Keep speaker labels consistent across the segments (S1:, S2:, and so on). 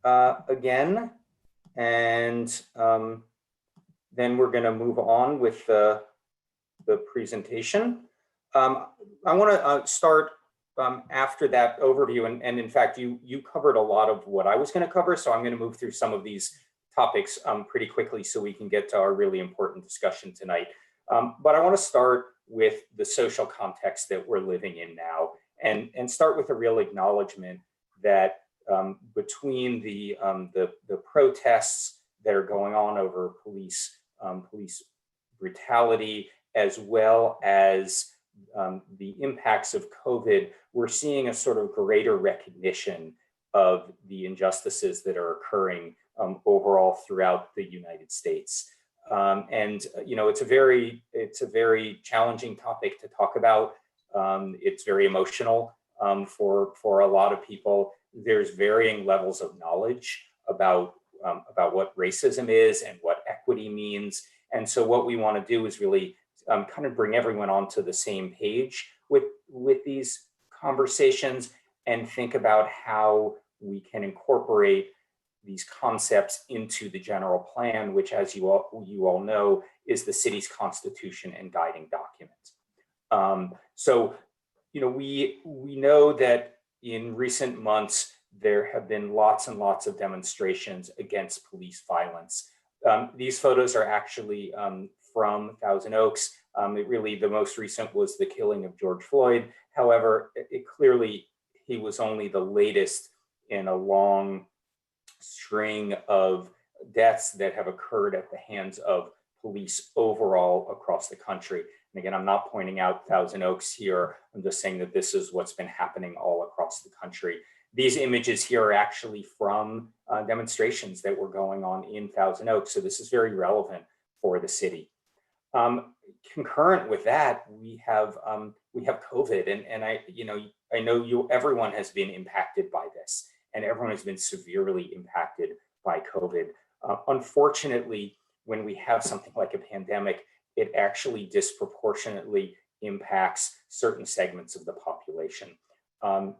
S1: again, and then we're going to move on with the presentation. I want to start after that overview, and in fact, you covered a lot of what I was going to cover, so I'm going to move through some of these topics pretty quickly so we can get to our really important discussion tonight. But I want to start with the social context that we're living in now, and start with a real acknowledgement that between the protests that are going on over police brutality, as well as the impacts of COVID, we're seeing a sort of greater recognition of the injustices that are occurring overall throughout the United States. And you know, it's a very challenging topic to talk about. It's very emotional for a lot of people. There's varying levels of knowledge about what racism is and what equity means. And so what we want to do is really kind of bring everyone onto the same page with these conversations and think about how we can incorporate these concepts into the general plan, which, as you all know, is the city's constitution and guiding document. So, you know, we know that in recent months, there have been lots and lots of demonstrations against police violence. These photos are actually from Thousand Oaks. The most recent was the killing of George Floyd. However, clearly, he was only the latest in a long string of deaths that have occurred at the hands of police overall across the country. And again, I'm not pointing out Thousand Oaks here. I'm just saying that this is what's been happening all across the country. These images here are actually from demonstrations that were going on in Thousand Oaks. So this is very relevant for the city. Concurrent with that, we have COVID, and I know everyone has been impacted by this, and everyone has been severely impacted by COVID. Unfortunately, when we have something like a pandemic, it actually disproportionately impacts certain segments of the population.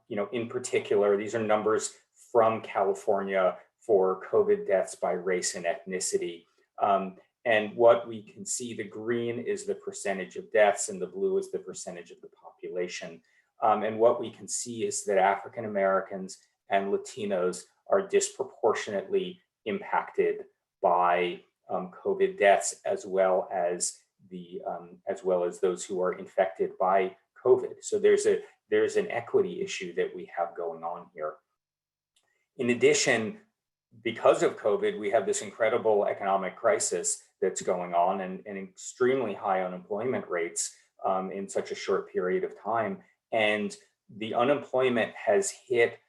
S1: In particular, these are numbers from California for COVID deaths by race and ethnicity. And what we can see, the green is the percentage of deaths and the blue is the percentage of the population. And what we can see is that African Americans and Latinos are disproportionately impacted by COVID deaths, as well as those who are infected by COVID. So there's an equity issue that we have going on here. In addition, because of COVID, we have this incredible economic crisis that's going on and extremely high unemployment rates in such a short period of time. And the unemployment has hit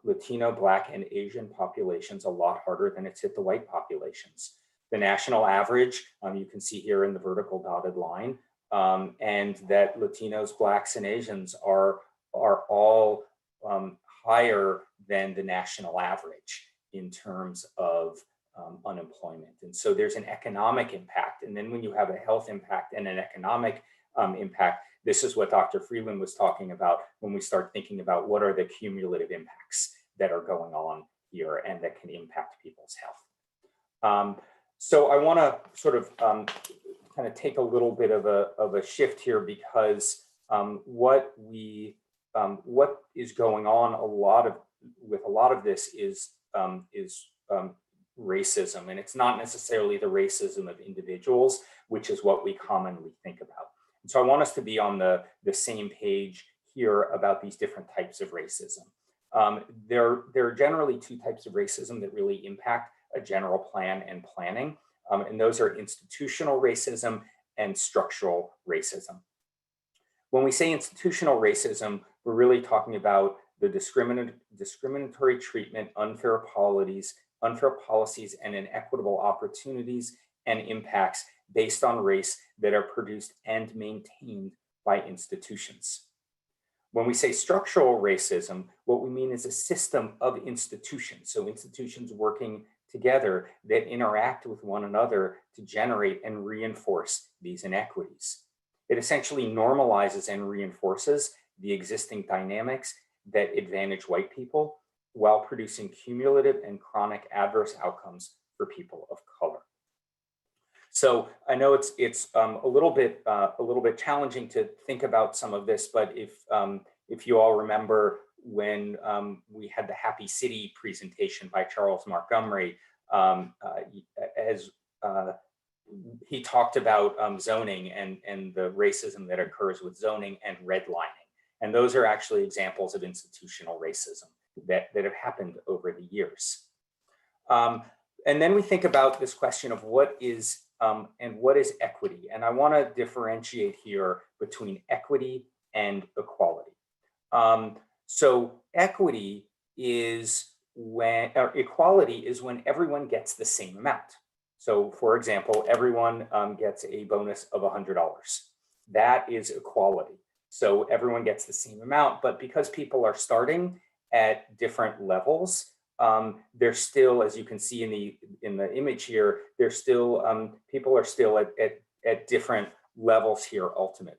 S1: Latino, Black, and Asian populations a lot harder than it's hit the white populations. The national average, you can see here in the vertical dotted line, and that Latinos, Blacks, and Asians are all higher than the national average in terms of unemployment. And so there's an economic impact. And then when you have a health impact and an economic impact, this is what Dr. Freeland was talking about when we start thinking about what are the cumulative impacts that are going on here and that can impact people's health. So I want to sort of kind of take a little bit of a shift here, because what is going on with a lot of this is racism, and it's not necessarily the racism of individuals, which is what we commonly think about. And so I want us to be on the same page here about these different types of racism. There are generally two types of racism that really impact a general plan and planning, and those are institutional racism and structural racism. When we say institutional racism, we're really talking about the discriminatory treatment, unfair policies, and inequitable opportunities and impacts based on race that are produced and maintained by institutions. When we say structural racism, what we mean is a system of institutions, so institutions working together that interact with one another to generate and reinforce these inequities. It essentially normalizes and reinforces the existing dynamics that advantage white people while producing cumulative and chronic adverse outcomes for people of color. So I know it's a little bit challenging to think about some of this, but if you all remember when we had the Happy City presentation by Charles Montgomery, as he talked about zoning and the racism that occurs with zoning and redlining. And those are actually examples of institutional racism that have happened over the years. And then we think about this question of what is equity. And I want to differentiate here between equity and equality. So equity is when, or equality is when everyone gets the same amount. So for example, everyone gets a bonus of $100. That is equality. So everyone gets the same amount, but because people are starting at different levels, they're still, as you can see in the image here, they're still, people are still at different levels here ultimately.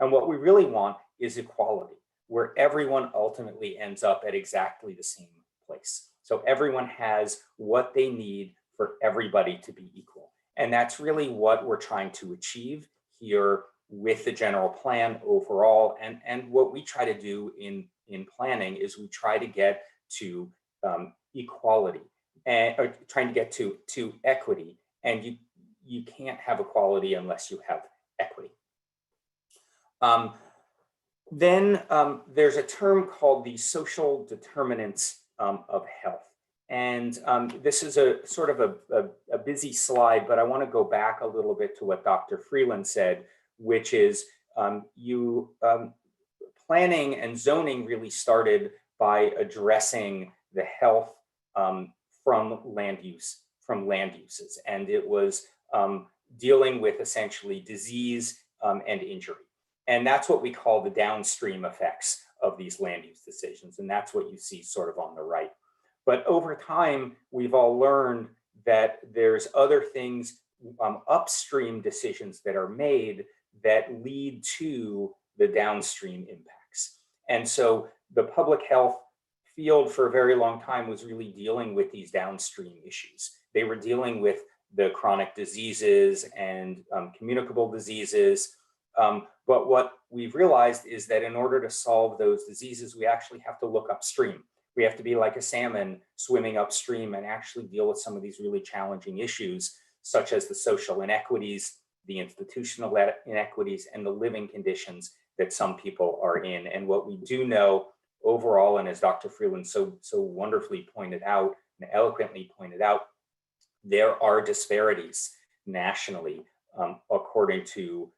S1: And what we really want is equality, where everyone ultimately ends up at exactly the same place. So everyone has what they need for everybody to be equal. And that's really what we're trying to achieve here with the general plan overall. And what we try to do in planning is we try to get to equality and trying to get to equity. And you can't have equality unless you have equity. Then there's a term called the social determinants of health. And this is a sort of a busy slide, but I want to go back a little bit to what Dr. Freeland said, which is planning and zoning really started by addressing the health from land uses. And it was dealing with essentially disease and injury. And that's what we call the downstream effects of these land use decisions. And that's what you see sort of on the right. But over time, we've all learned that there's other things, upstream decisions that are made that lead to the downstream impacts. And so the public health field for a very long time was really dealing with these downstream issues. They were dealing with the chronic diseases and communicable diseases. But what we've realized is that in order to solve those diseases, we actually have to look upstream. We have to be like a salmon swimming upstream and actually deal with some of these really challenging issues, such as the social inequities, the institutional inequities, and the living conditions that some people are in. And what we do know overall, and as Dr. Freeland so wonderfully pointed out and eloquently pointed out, there are disparities nationally according to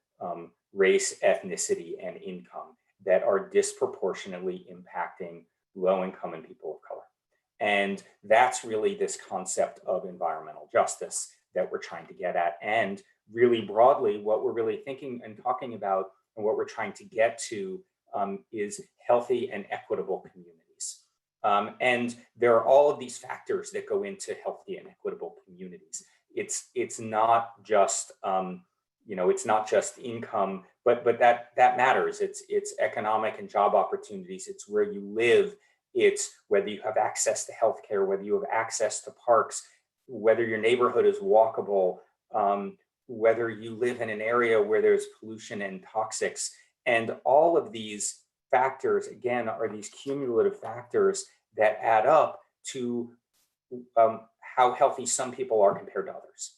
S1: race, ethnicity, and income that are disproportionately impacting low-income and people of color. And that's really this concept of environmental justice that we're trying to get at. And really broadly, what we're really thinking and talking about and what we're trying to get to is healthy and equitable communities. And there are all of these factors that go into healthy and equitable communities. It's not just it's not just income, but that matters. It's economic and job opportunities. It's where you live. It's whether you have access to healthcare, whether you have access to parks, whether your neighborhood is walkable, whether you live in an area where there's pollution and toxics. And all of these factors, again, are these cumulative factors that add up to how healthy some people are compared to others.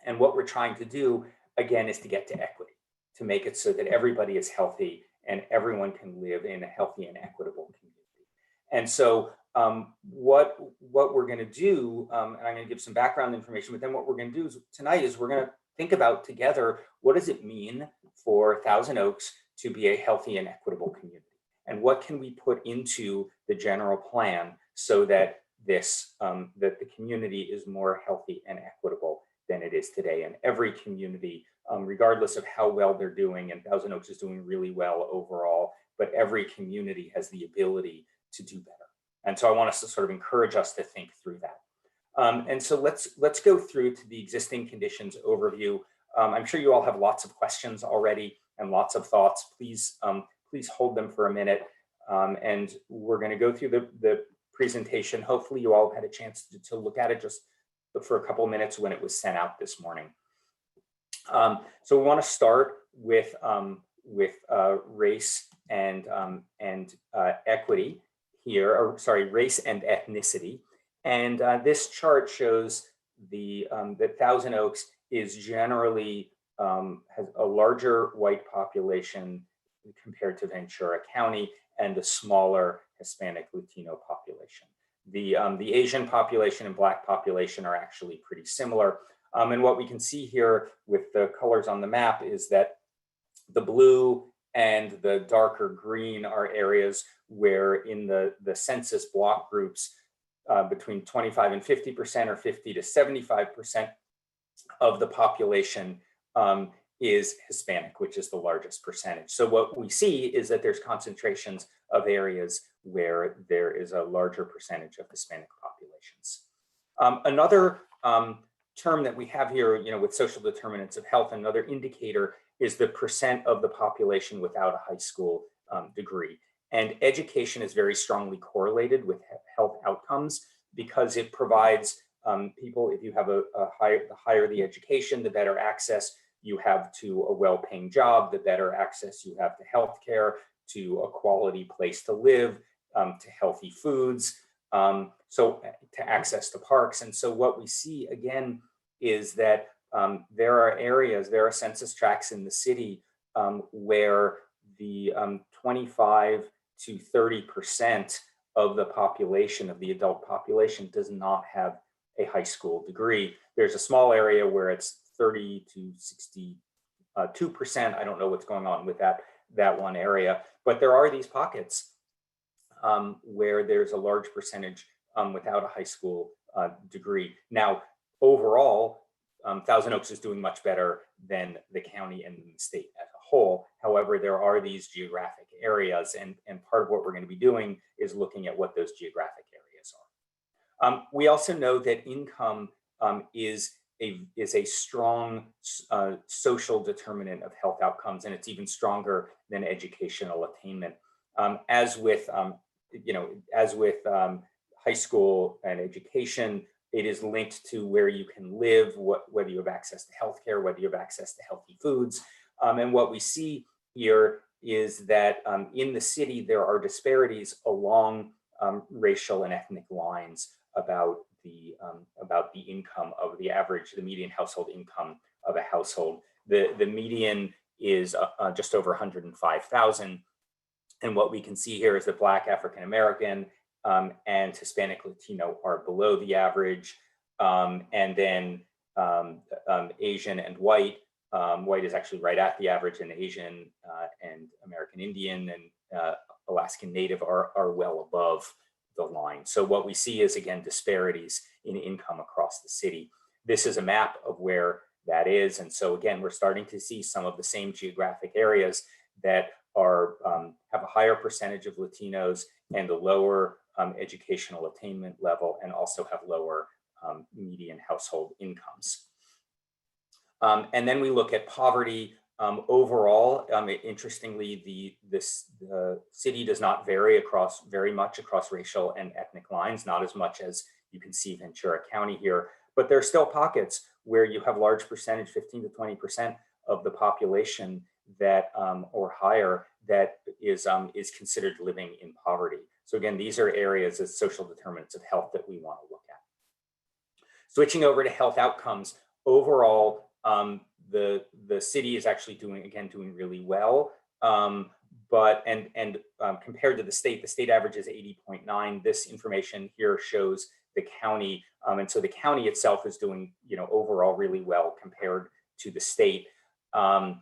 S1: And what we're trying to do, again, is to get to equity, to make it so that everybody is healthy and everyone can live in a healthy and equitable community. And so what we're going to do, and I'm going to give some background information, but then what we're going to do tonight is we're going to think about together, what does it mean for Thousand Oaks to be a healthy and equitable community? And what can we put into the general plan so that that the community is more healthy and equitable than it is today? And every community, regardless of how well they're doing, and Thousand Oaks is doing really well overall, but every community has the ability to do better. And so I want us to sort of encourage us to think through that. And so let's go through to the existing conditions overview. I'm sure you all have lots of questions already and lots of thoughts. Please hold them for a minute. And we're going to go through the presentation. Hopefully you all had a chance to look at it just for a couple of minutes when it was sent out this morning. So we want to start with race and equity here, or sorry, race and ethnicity. And this chart shows that Thousand Oaks is generally has a larger white population compared to Ventura County and a smaller Hispanic Latino population. The Asian population and Black population are actually pretty similar. And what we can see here with the colors on the map is that the blue and the darker green are areas where in the census block groups between 25 and 50% or 50 to 75% of the population is Hispanic, which is the largest percentage. So what we see is that there's concentrations of areas where there is a larger percentage of Hispanic populations. Another term that we have here, with social determinants of health, another indicator is the percent of the population without a high school degree. And education is very strongly correlated with health outcomes because it provides people, if you have the higher the education, the better access you have to a well-paying job, the better access you have to healthcare, to a quality place to live, to healthy foods, so to access to parks. And so what we see again is that there are census tracts in the city where the 25 to 30% of the population, of the adult population, does not have a high school degree. There's a small area where it's 30 to 62%. I don't know what's going on with that one area, but there are these pockets where there's a large percentage without a high school degree. Now, overall, Thousand Oaks is doing much better than the county and the state as a whole. However, there are these geographic areas, and part of what we're going to be doing is looking at what those geographic areas are. We also know that income is a strong social determinant of health outcomes, and it's even stronger than educational attainment. As with high school and education, it is linked to where you can live, whether you have access to healthcare, whether you have access to healthy foods. And what we see here is that in the city, there are disparities along racial and ethnic lines about the income of the median household income of a household. The median is just over 105,000. And what we can see here is that Black, African American, and Hispanic Latino are below the average. And then Asian and white, white is actually right at the average, and Asian and American Indian and Alaskan Native are well above the line. So what we see is, again, disparities in income across the city. This is a map of where that is. And so again, we're starting to see some of the same geographic areas that have a higher percentage of Latinos and a lower educational attainment level, and also have lower median household incomes. And then we look at poverty. Overall, interestingly, the city does not vary very much across racial and ethnic lines, not as much as you can see Ventura County here, but there are still pockets where you have large percentage, 15 to 20% of the population that or higher, that is considered living in poverty. So again, these are areas of social determinants of health that we want to look at. Switching over to health outcomes, overall, the city is actually doing really well. But compared to the state average is 80.9. This information here shows the county, and so the county itself is doing overall really well compared to the state. But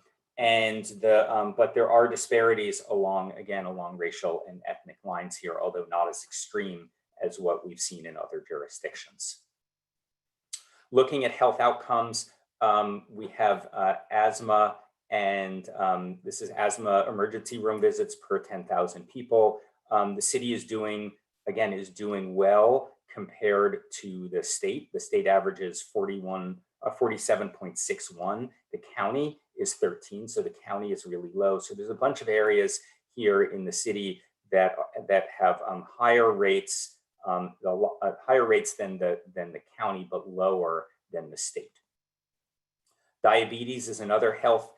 S1: there are disparities along racial and ethnic lines here, although not as extreme as what we've seen in other jurisdictions. Looking at health outcomes, we have asthma, and this is asthma emergency room visits per 10,000 people. The city is doing well compared to the state. The state average is 47.61. The county is 13, so the county is really low. So there's a bunch of areas here in the city that have higher rates higher rates than the county, but lower than the state. Diabetes is another health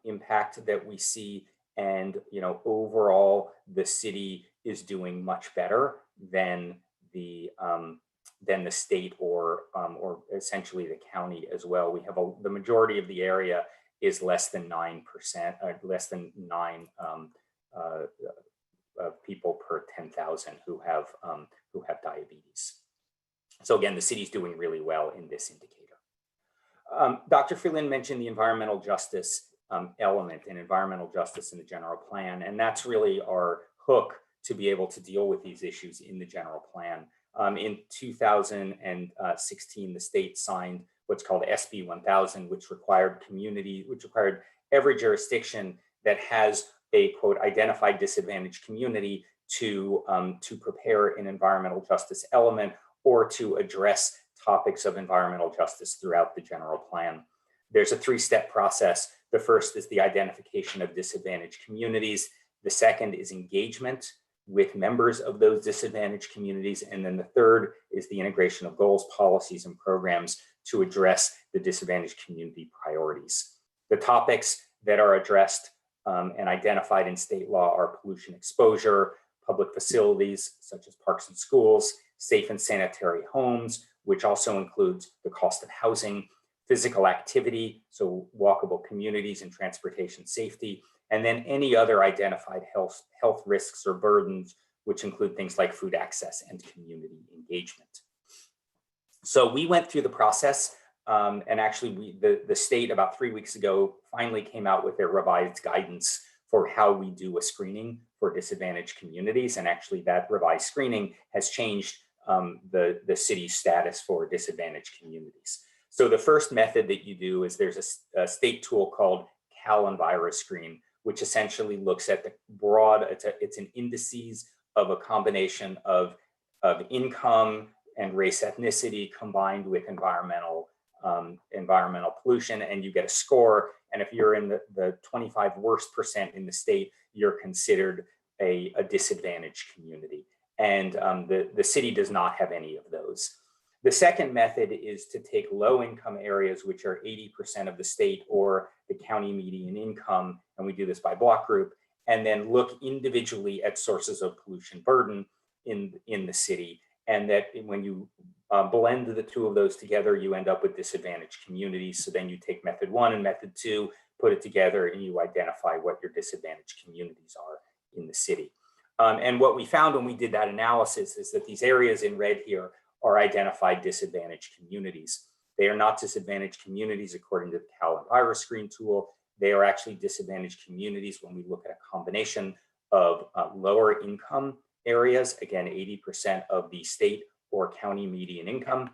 S1: impact that we see, and overall the city is doing much better than the state or essentially the county as well. We have the majority of the area is less than 9%, less than 9 people per 10,000 who have diabetes. So again, the city's doing really well in this indicator. Dr. Freeland mentioned the environmental justice element and environmental justice in the general plan, and that's really our hook to be able to deal with these issues in the general plan. In 2016, the state signed what's called SB 1000, which required every jurisdiction that has a quote identified disadvantaged community to prepare an environmental justice element or to address topics of environmental justice throughout the general plan. There's a 3-step process. The first is the identification of disadvantaged communities. The second is engagement with members of those disadvantaged communities. And then the third is the integration of goals, policies, and programs to address the disadvantaged community priorities. The topics that are addressed and identified in state law are pollution exposure, public facilities such as parks and schools, safe and sanitary homes, which also includes the cost of housing, physical activity, so walkable communities and transportation safety, and then any other identified health risks or burdens, which include things like food access and community engagement. So we went through the process, and actually the state about 3 weeks ago finally came out with their revised guidance for how we do a screening for disadvantaged communities. And actually that revised screening has changed the city's status for disadvantaged communities. So the first method that you do is there's a state tool called CalEnviroScreen, which essentially looks at the broad, it's an indices of a combination of income and race ethnicity combined with environmental pollution, and you get a score. And if you're in the 25 worst percent in the state, you're considered a disadvantaged community. And the city does not have any of those. The second method is to take low income areas, which are 80% of the state or the county median income, and we do this by block group, and then look individually at sources of pollution burden in the city. And that when you blend the two of those together, you end up with disadvantaged communities. So then you take method 1 and method 2, put it together, and you identify what your disadvantaged communities are in the city. And what we found when we did that analysis is that these areas in red here are identified disadvantaged communities. They are not disadvantaged communities according to the CalEnviroScreen tool. They are actually disadvantaged communities when we look at a combination of lower income areas, again, 80% of the state or county median income.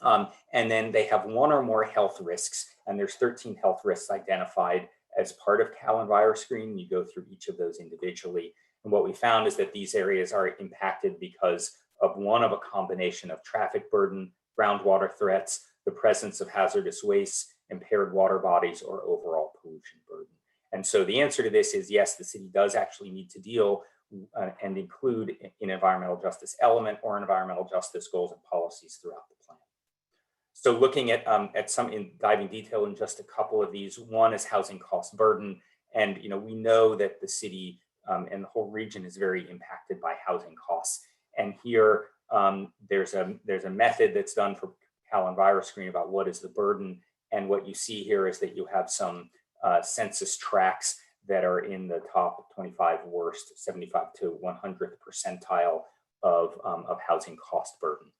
S1: And then they have one or more health risks, and there's 13 health risks identified as part of CalEnviroScreen. You go through each of those individually. And what we found is that these areas are impacted because of a combination of traffic burden, groundwater threats, the presence of hazardous waste, impaired water bodies, or overall pollution burden. And so the answer to this is yes, the city does actually need to deal and include an environmental justice element or environmental justice goals and policies throughout the plan. So looking at diving detail in just a couple of these, one is housing cost burden. And we know that the city and the whole region is very impacted by housing costs. And here there's a method that's done for CalEnviroScreen about what is the burden. And what you see here is that you have some census tracts that are in the top 25 worst, 75 to 100th percentile of housing cost burden.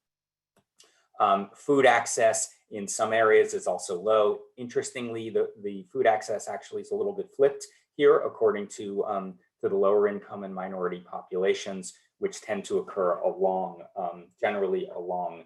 S1: Food access in some areas is also low. Interestingly, the food access actually is a little bit flipped here according to the lower income and minority populations, which tend to occur generally along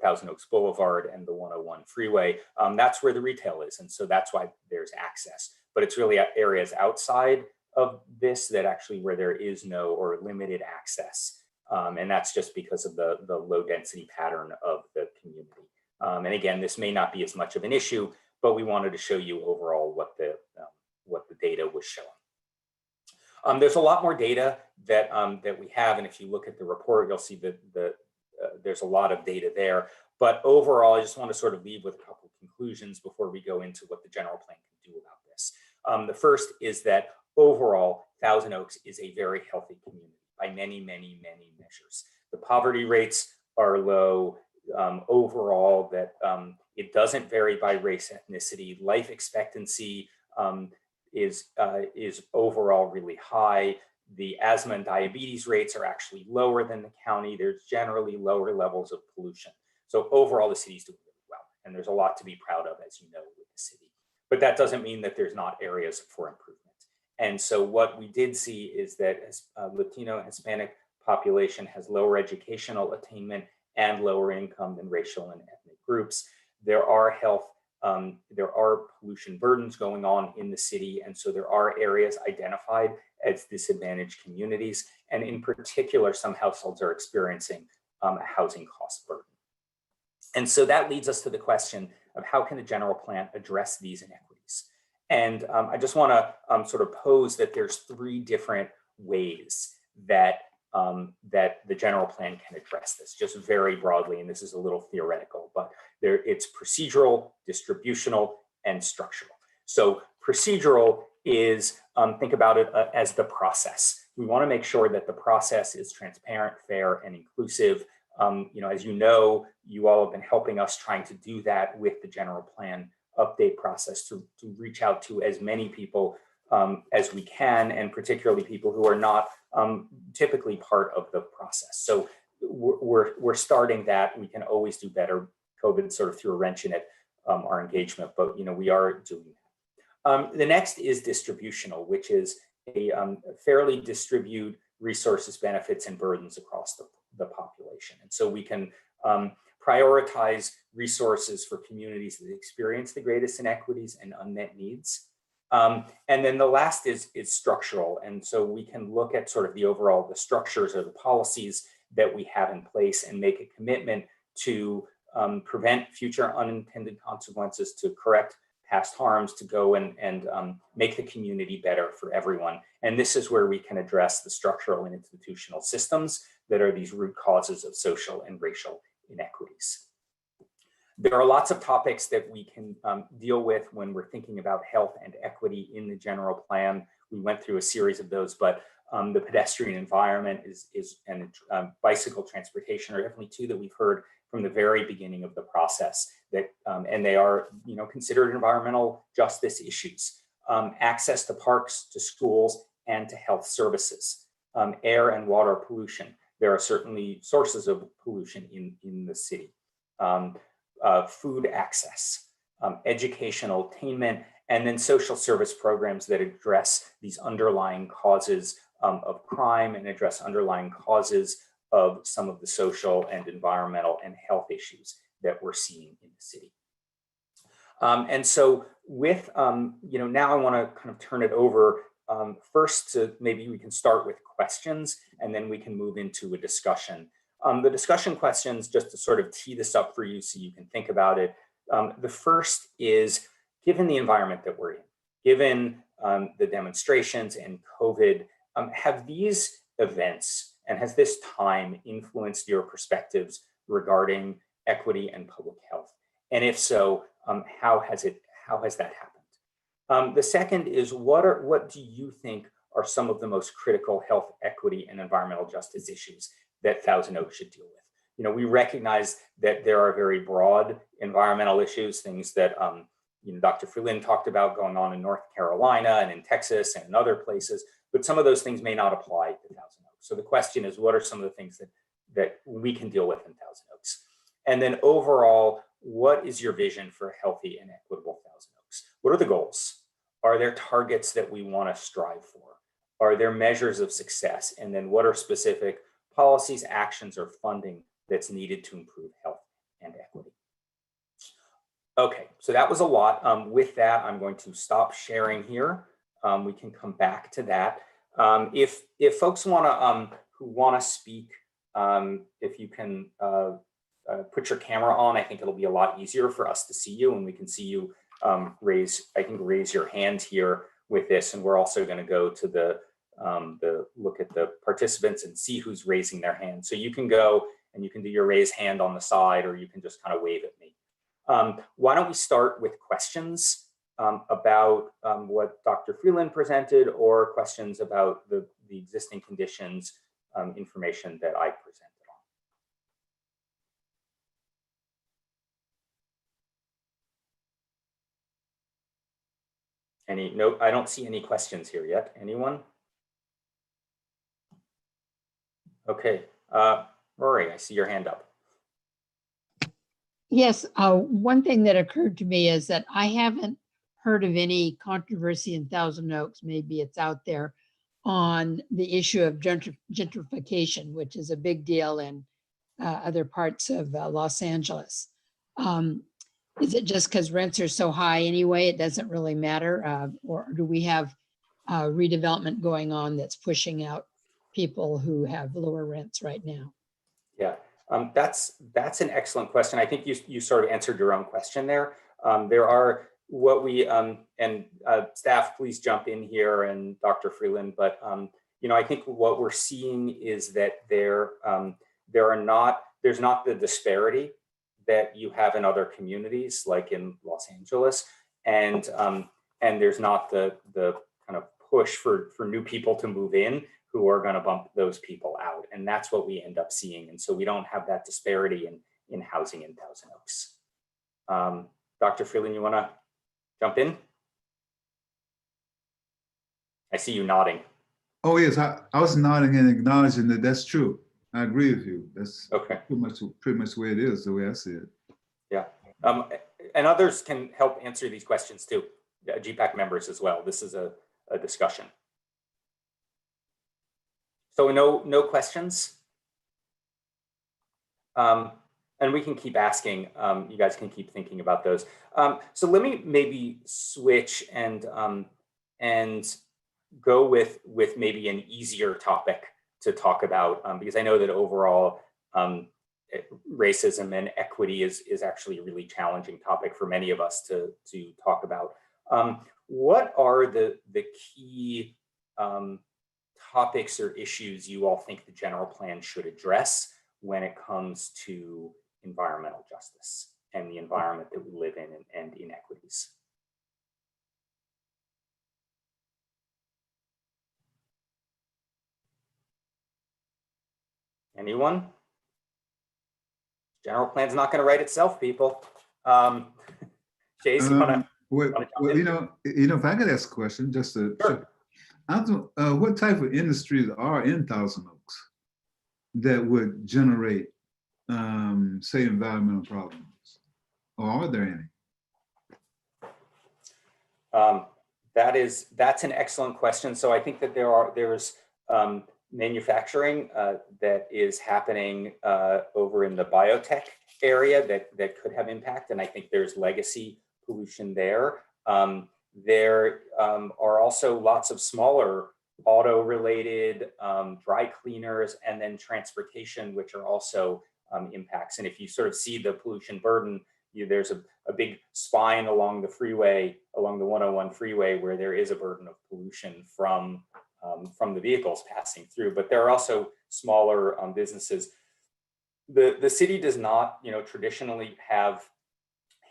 S1: Thousand Oaks Boulevard and the 101 freeway. That's where the retail is, and so that's why there's access. But it's really areas outside of this that actually where there is no or limited access. And that's just because of the low density pattern of the community. And again, this may not be as much of an issue, but we wanted to show you overall what the data was showing. There's a lot more data that that we have, and if you look at the report, you'll see that there's a lot of data there. But overall, I just want to sort of leave with a couple of conclusions before we go into what the general plan can do about this. The first is that overall, Thousand Oaks is a very healthy community by many, many, many measures. The poverty rates are low. Overall, that it doesn't vary by race, ethnicity. Life expectancy is overall really high. The asthma and diabetes rates are actually lower than the county. There's generally lower levels of pollution. So overall, the city's doing really well, and there's a lot to be proud of, as you know, with the city. But that doesn't mean that there's not areas for improvement. And so what we did see is that Latino and Hispanic population has lower educational attainment and lower income than racial and ethnic groups. There are pollution burdens going on in the city. And so there are areas identified as disadvantaged communities. And in particular, some households are experiencing a housing cost burden. And so that leads us to the question of how can the general plan address these inequities? And I just want to sort of pose that there's three different ways that that the general plan can address this, just very broadly, and this is a little theoretical, but it's procedural, distributional, and structural. So procedural is, think about it as the process. We want to make sure that the process is transparent, fair, and inclusive. As you know, you all have been helping us trying to do that with the general plan update process to reach out to as many people as we can, and particularly people who are not typically part of the process. So we're starting that. We can always do better. COVID sort of threw a wrench in it, our engagement, but we are doing that. The next is distributional, which is a fairly distribute resources, benefits, and burdens across the population. And so we can prioritize resources for communities that experience the greatest inequities and unmet needs. And then the last is structural. And so we can look at sort of the structures or the policies that we have in place and make a commitment to prevent future unintended consequences, to correct past harms, to go and make the community better for everyone. And this is where we can address the structural and institutional systems that are these root causes of social and racial inequities. There are lots of topics that we can deal with when we're thinking about health and equity in the general plan. We went through a series of those, but the pedestrian environment and bicycle transportation are definitely two that we've heard from the very beginning of the process, that and they are considered environmental justice issues. Access to parks, to schools, and to health services. Air and water pollution. There are certainly sources of pollution in the city. Food access, educational attainment, and then social service programs that address these underlying causes of crime and address underlying causes of some of the social and environmental and health issues that we're seeing in the city. And so with, now I want to kind of turn it over first to, maybe we can start with questions and then we can move into a discussion. The discussion questions, just to sort of tee this up for you so you can think about it. The first is, given the environment that we're in, given the demonstrations and COVID, have these events and has this time influenced your perspectives regarding equity and public health? And if so, how has that happened? The second is, what do you think are some of the most critical health equity and environmental justice issues that Thousand Oaks should deal with? We recognize that there are very broad environmental issues, things that Dr. Freeland talked about going on in North Carolina and in Texas and in other places, but some of those things may not apply to Thousand Oaks. So the question is, what are some of the things that we can deal with in Thousand Oaks? And then overall, what is your vision for a healthy and equitable Thousand Oaks? What are the goals? Are there targets that we want to strive for? Are there measures of success? And then what are specific policies, actions, or funding that's needed to improve health and equity? Okay, so that was a lot. With that, I'm going to stop sharing here. We can come back to that. If folks who want to speak, if you can put your camera on, I think it'll be a lot easier for us to see you, and we can see you raise your hand here with this. And we're also going to go to the look at the participants and see who's raising their hand. So you can go and you can do your raise hand on the side, or you can just kind of wave at me. Why don't we start with questions about what Dr. Freeland presented, or questions about the existing conditions information that I presented on. No, I don't see any questions here yet. Anyone? Okay, Rory, I see your hand up.
S2: Yes, one thing that occurred to me is that I haven't heard of any controversy in Thousand Oaks, maybe it's out there, on the issue of gentrification, which is a big deal in other parts of Los Angeles. Is it just because rents are so high anyway, it doesn't really matter? Or do we have redevelopment going on that's pushing out people who have lower rents right now?
S1: Yeah, that's an excellent question. I think you sort of answered your own question there. There are what we, and staff, please jump in here, and Dr. Freeland, but I think what we're seeing is that there's not the disparity that you have in other communities, like in Los Angeles, and there's not the kind of push for new people to move in who are going to bump those people out, and that's what we end up seeing. And so we don't have that disparity in housing in Thousand Oaks. Dr. Freeland, you want to jump in? I see you nodding.
S3: Oh yes, I was nodding and acknowledging that that's true. I agree with you. That's
S1: okay.
S3: Pretty much the way it is, the way I see it.
S1: Yeah, and others can help answer these questions too. Gpac members as well. This is a discussion. So no questions. And we can keep asking. You guys can keep thinking about those. So let me maybe switch and go with maybe an easier topic to talk about, because I know that overall racism and equity is actually a really challenging topic for many of us to talk about. What are the key topics or issues you all think the general plan should address when it comes to environmental justice and the environment that we live in and inequities? Anyone? General plan's not going to write itself, people. Chase, you want to?
S3: Well, if I could ask a question, just to
S1: sure.
S3: What type of industries are in Thousand Oaks that would generate, say, environmental problems, or are there any?
S1: That's an excellent question. So I think that there's manufacturing that is happening over in the biotech area that could have impact, and I think there's legacy pollution there. There are also lots of smaller auto-related dry cleaners, and then transportation, which are also impacts. And if you sort of see the pollution burden, there's a big spine along the freeway, along the 101 freeway, where there is a burden of pollution from the vehicles passing through. But there are also smaller businesses. The city does not, traditionally have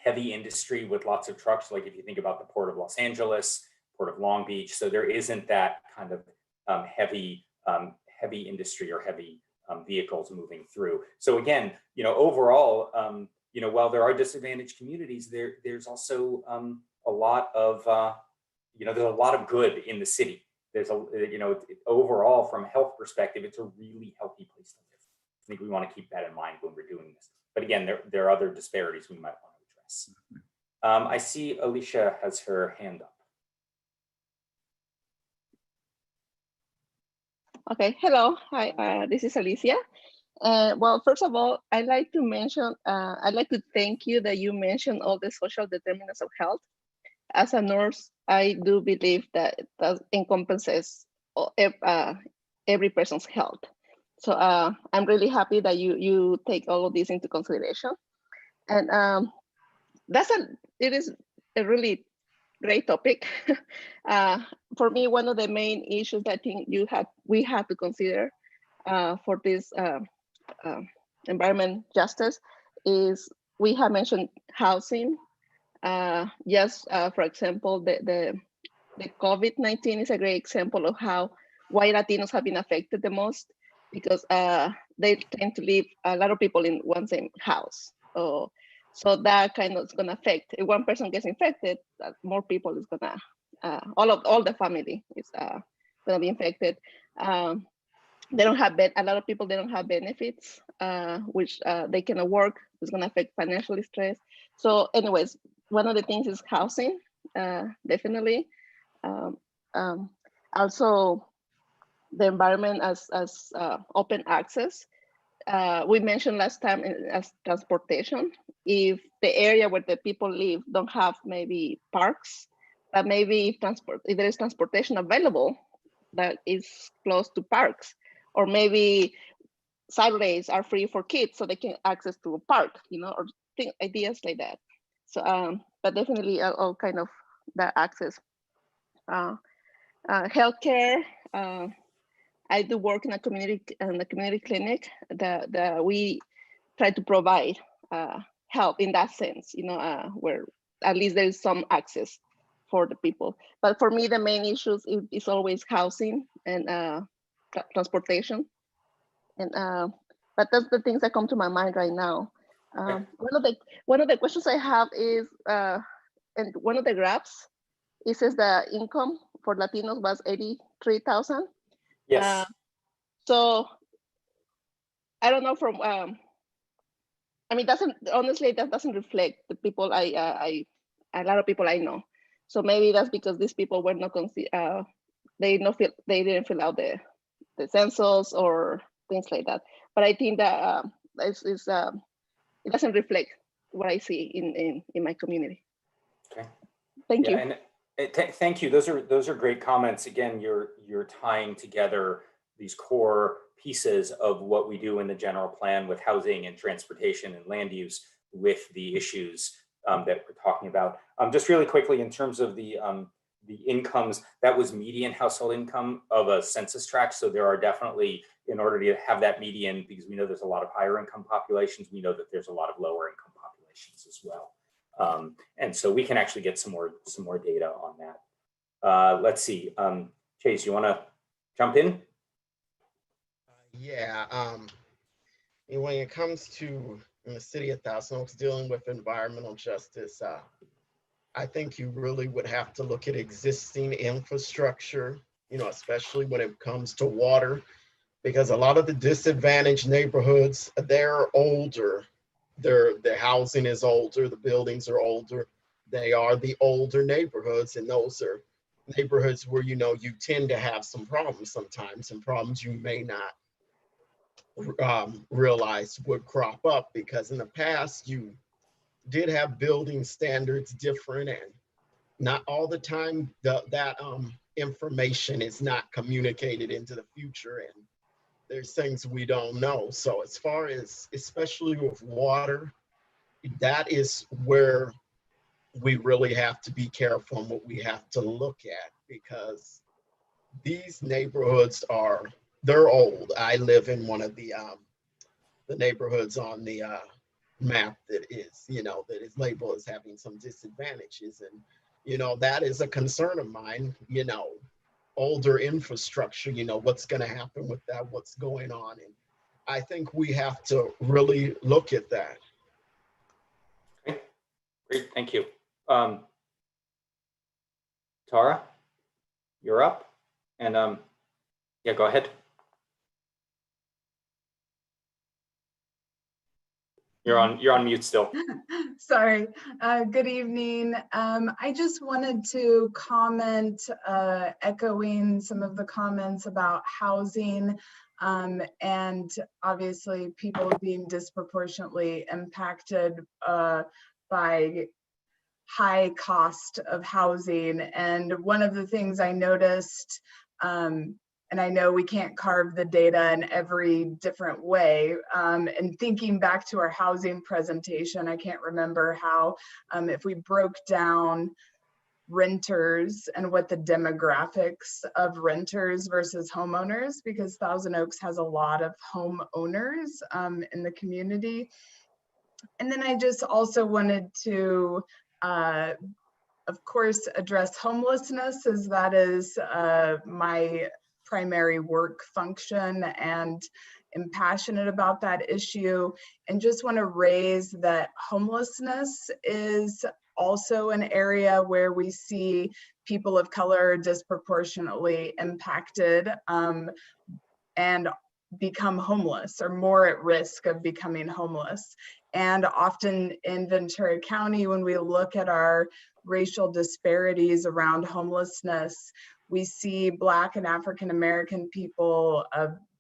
S1: heavy industry with lots of trucks. Like if you think about the Port of Los Angeles, Port of Long Beach, so there isn't that kind of heavy industry or heavy vehicles moving through. So again, overall, while there are disadvantaged communities, there's also a lot of there's a lot of good in the city. There's overall, from a health perspective, it's a really healthy place to live. I think we want to keep that in mind when we're doing this. But again, there are other disparities we might want to address. I see Alicia has her hand up.
S4: Okay, hello, hi, this is Alicia. Well, first of all, I'd like to thank you that you mentioned all the social determinants of health. As a nurse, I do believe that it encompasses every person's health. So I'm really happy that you take all of this into consideration. And it is a really great topic. For me, one of the main issues I think we have to consider for this environment justice is we have mentioned housing. Yes, for example, the COVID-19 is a great example of how why Latinos have been affected the most, because they tend to live a lot of people in one same house. So that kind of is going to affect. If one person gets infected, more people is gonna all the family is gonna be infected. They don't have a lot of people. They don't have benefits, which they cannot work. It's gonna affect financial stress. So, anyways, one of the things is housing, definitely. Also, the environment as open access. We mentioned last time as transportation. If the area where the people live don't have maybe parks, but maybe if there is transportation available that is close to parks, or maybe Saturdays are free for kids so they can access to a park, or ideas like that. So, but definitely all kind of that access. Healthcare. I do work in a community clinic that we try to provide help in that sense, where at least there is some access for the people. But for me, the main issues is always housing and transportation. And but that's the things that come to my mind right now. One of the questions I have is, and one of the graphs, it says the income for Latinos was 83,000.
S1: Yes.
S4: So I don't know from I mean, honestly, that doesn't reflect the people a lot of people I know. So maybe that's because these people were not they didn't fill out the census or things like that. But I think that it doesn't reflect what I see in my community.
S1: Okay.
S4: Thank you.
S1: And thank you. Those are great comments. Again, you're tying together these core pieces of what we do in the general plan with housing and transportation and land use with the issues that we're talking about. Just really quickly, in terms of the incomes, that was median household income of a census tract. So there are definitely, in order to have that median, because we know there's a lot of higher income populations, we know that there's a lot of lower income populations as well. And so we can actually get some more data on that. Let's see, Chase, you want to jump in?
S5: Yeah, when it comes to the city of Thousand Oaks dealing with environmental justice, I think you really would have to look at existing infrastructure, especially when it comes to water, because a lot of the disadvantaged neighborhoods, they're older. Their housing is older, the buildings are older. They are the older neighborhoods, and those are neighborhoods where, you tend to have some problems sometimes, and problems you may not realize would crop up, because in the past you did have building standards different, and not all the time that information is not communicated into the future, and there's things we don't know. So as far as, especially with water, that is where we really have to be careful and what we have to look at, because these neighborhoods they're old. I live in one of the neighborhoods on the map that is labeled as having some disadvantages, and that is a concern of mine. Older infrastructure, what's going to happen with that, what's going on, and I think we have to really look at that.
S1: Okay. Great, thank you. Tara, you're up, and yeah, go ahead. You're on mute still.
S6: Sorry. Good evening. I just wanted to comment, echoing some of the comments about housing, and obviously people being disproportionately impacted by high cost of housing. And one of the things I noticed, and I know we can't carve the data in every different way. And thinking back to our housing presentation, I can't remember how, if we broke down renters and what the demographics of renters versus homeowners, because Thousand Oaks has a lot of homeowners in the community. And then I just also wanted to, of course, address homelessness, as that is my primary work function, and am passionate about that issue. And just want to raise that homelessness is also an area where we see people of color disproportionately impacted and become homeless, or more at risk of becoming homeless. And often in Ventura County, when we look at our racial disparities around homelessness, we see Black and African American people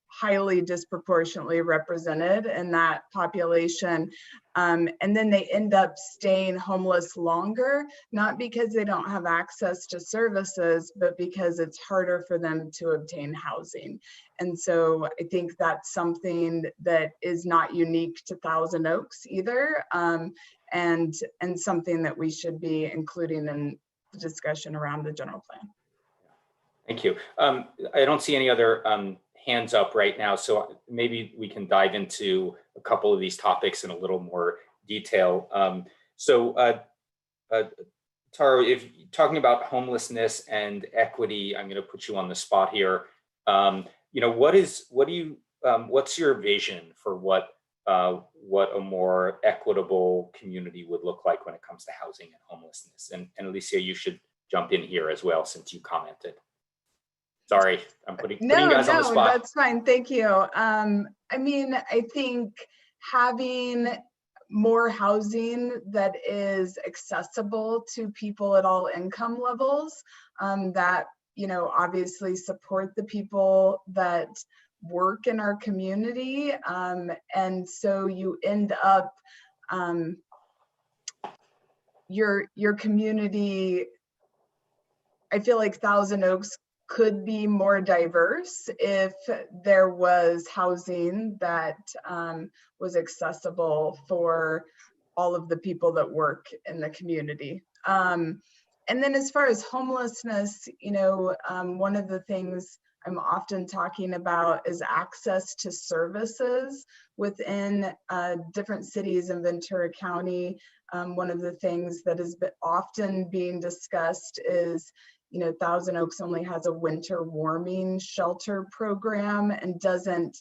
S6: highly disproportionately represented in that population. And then they end up staying homeless longer, not because they don't have access to services, but because it's harder for them to obtain housing. And so I think that's something that is not unique to Thousand Oaks either, and something that we should be including in the discussion around the general plan.
S1: Thank you. I don't see any other hands up right now, so maybe we can dive into a couple of these topics in a little more detail. Tara, if talking about homelessness and equity, I'm going to put you on the spot here. What's your vision for what a more equitable community would look like when it comes to housing and homelessness? And Alicia, you should jump in here as well, since you commented. Sorry, I'm putting you guys on the spot.
S6: No, that's fine. Thank you. I mean, I think having more housing that is accessible to people at all income levels, that, obviously support the people that work in our community. And so you end up, your community, I feel like Thousand Oaks could be more diverse if there was housing that was accessible for all of the people that work in the community. And then as far as homelessness, one of the things I'm often talking about is access to services within different cities in Ventura County. One of the things that is often being discussed is Thousand Oaks only has a winter warming shelter program and doesn't,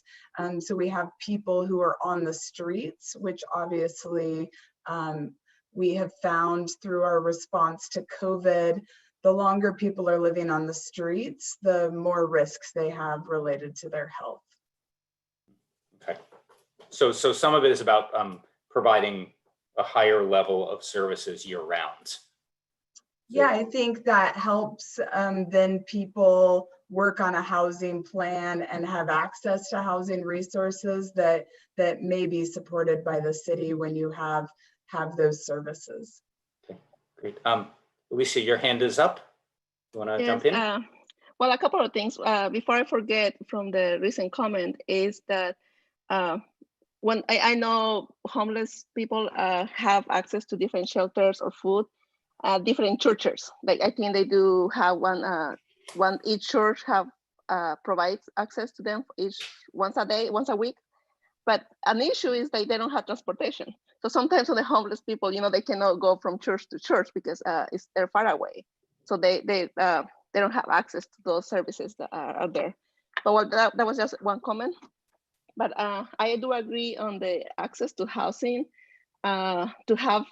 S6: so we have people who are on the streets, which obviously we have found through our response to COVID, the longer people are living on the streets, the more risks they have related to their health.
S1: Okay, so some of it is about providing a higher level of services year round.
S6: Yeah, I think that helps then people work on a housing plan and have access to housing resources that may be supported by the city when you have those services.
S1: Okay, great. Alicia, your hand is up. You want to jump in?
S4: Well, a couple of things before I forget from the recent comment is that when I know homeless people have access to different shelters or food, different churches. Like I think they do have each church have provides access to them once a week. But an issue is that they don't have transportation. So sometimes for the homeless people, they cannot go from church to church because they're far away. So they don't have access to those services that are out there. But that was just one comment. But I do agree on the access to housing, to have,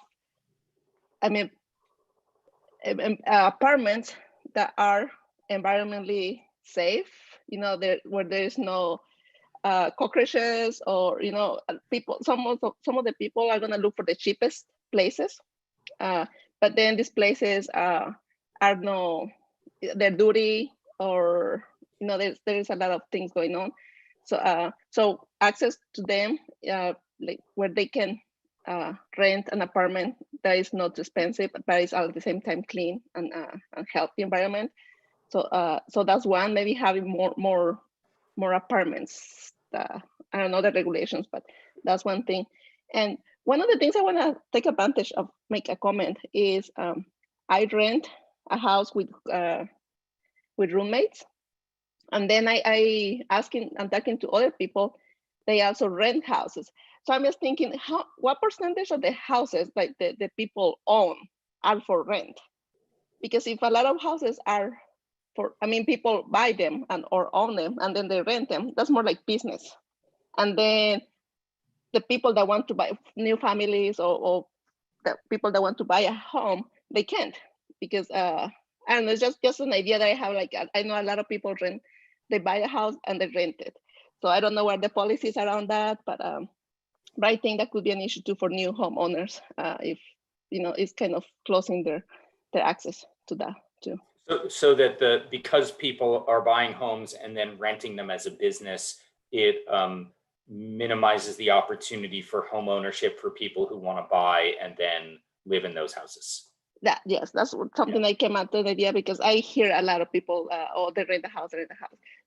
S4: apartments that are environmentally safe, where there is no cockroaches or, people, some of the people are gonna look for the cheapest places. But then these places they're dirty, or, there's a lot of things going on. So access to them, like where they can rent an apartment that is not expensive, but is at the same time clean and healthy environment. So that's one. Maybe having more apartments. I don't know the regulations, but that's one thing. And one of the things I want to take advantage of, make a comment, is I rent a house with roommates. And then I'm talking to other people, they also rent houses. So I'm just thinking, what percentage of the houses like the people own are for rent? Because if a lot of houses are people buy them or own them and then they rent them, that's more like business. And then the people that want to buy new families or the people that want to buy a home, they can't because I don't know, it's just an idea that I have. Like I know a lot of people they buy a house and they rent it. So I don't know what the policies around that, but I think that could be an issue too for new homeowners if it's kind of closing their access to that too.
S1: So that because people are buying homes and then renting them as a business, it minimizes the opportunity for home ownership for people who want to buy and then live in those houses.
S4: Yes, that's something I came up with the idea because I hear a lot of people, they rent a house.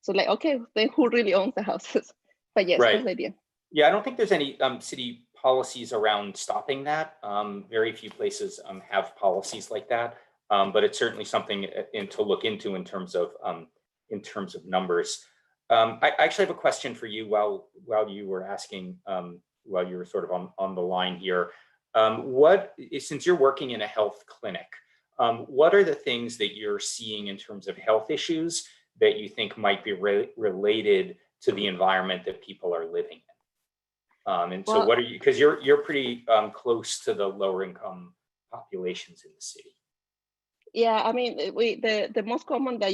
S4: So like, okay, then who really owns the houses? But yes,
S1: right.
S4: That's the idea.
S1: Yeah, I don't think there's any city policies around stopping that. Very few places have policies like that, but it's certainly something to look into in terms of numbers. I actually have a question for you while you were asking, while you were sort of on the line here. Since you're working in a health clinic, what are the things that you're seeing in terms of health issues that you think might be related to the environment that people are living in? So what are you, because you're pretty close to the lower income populations in the city.
S4: Yeah, I mean, the most common that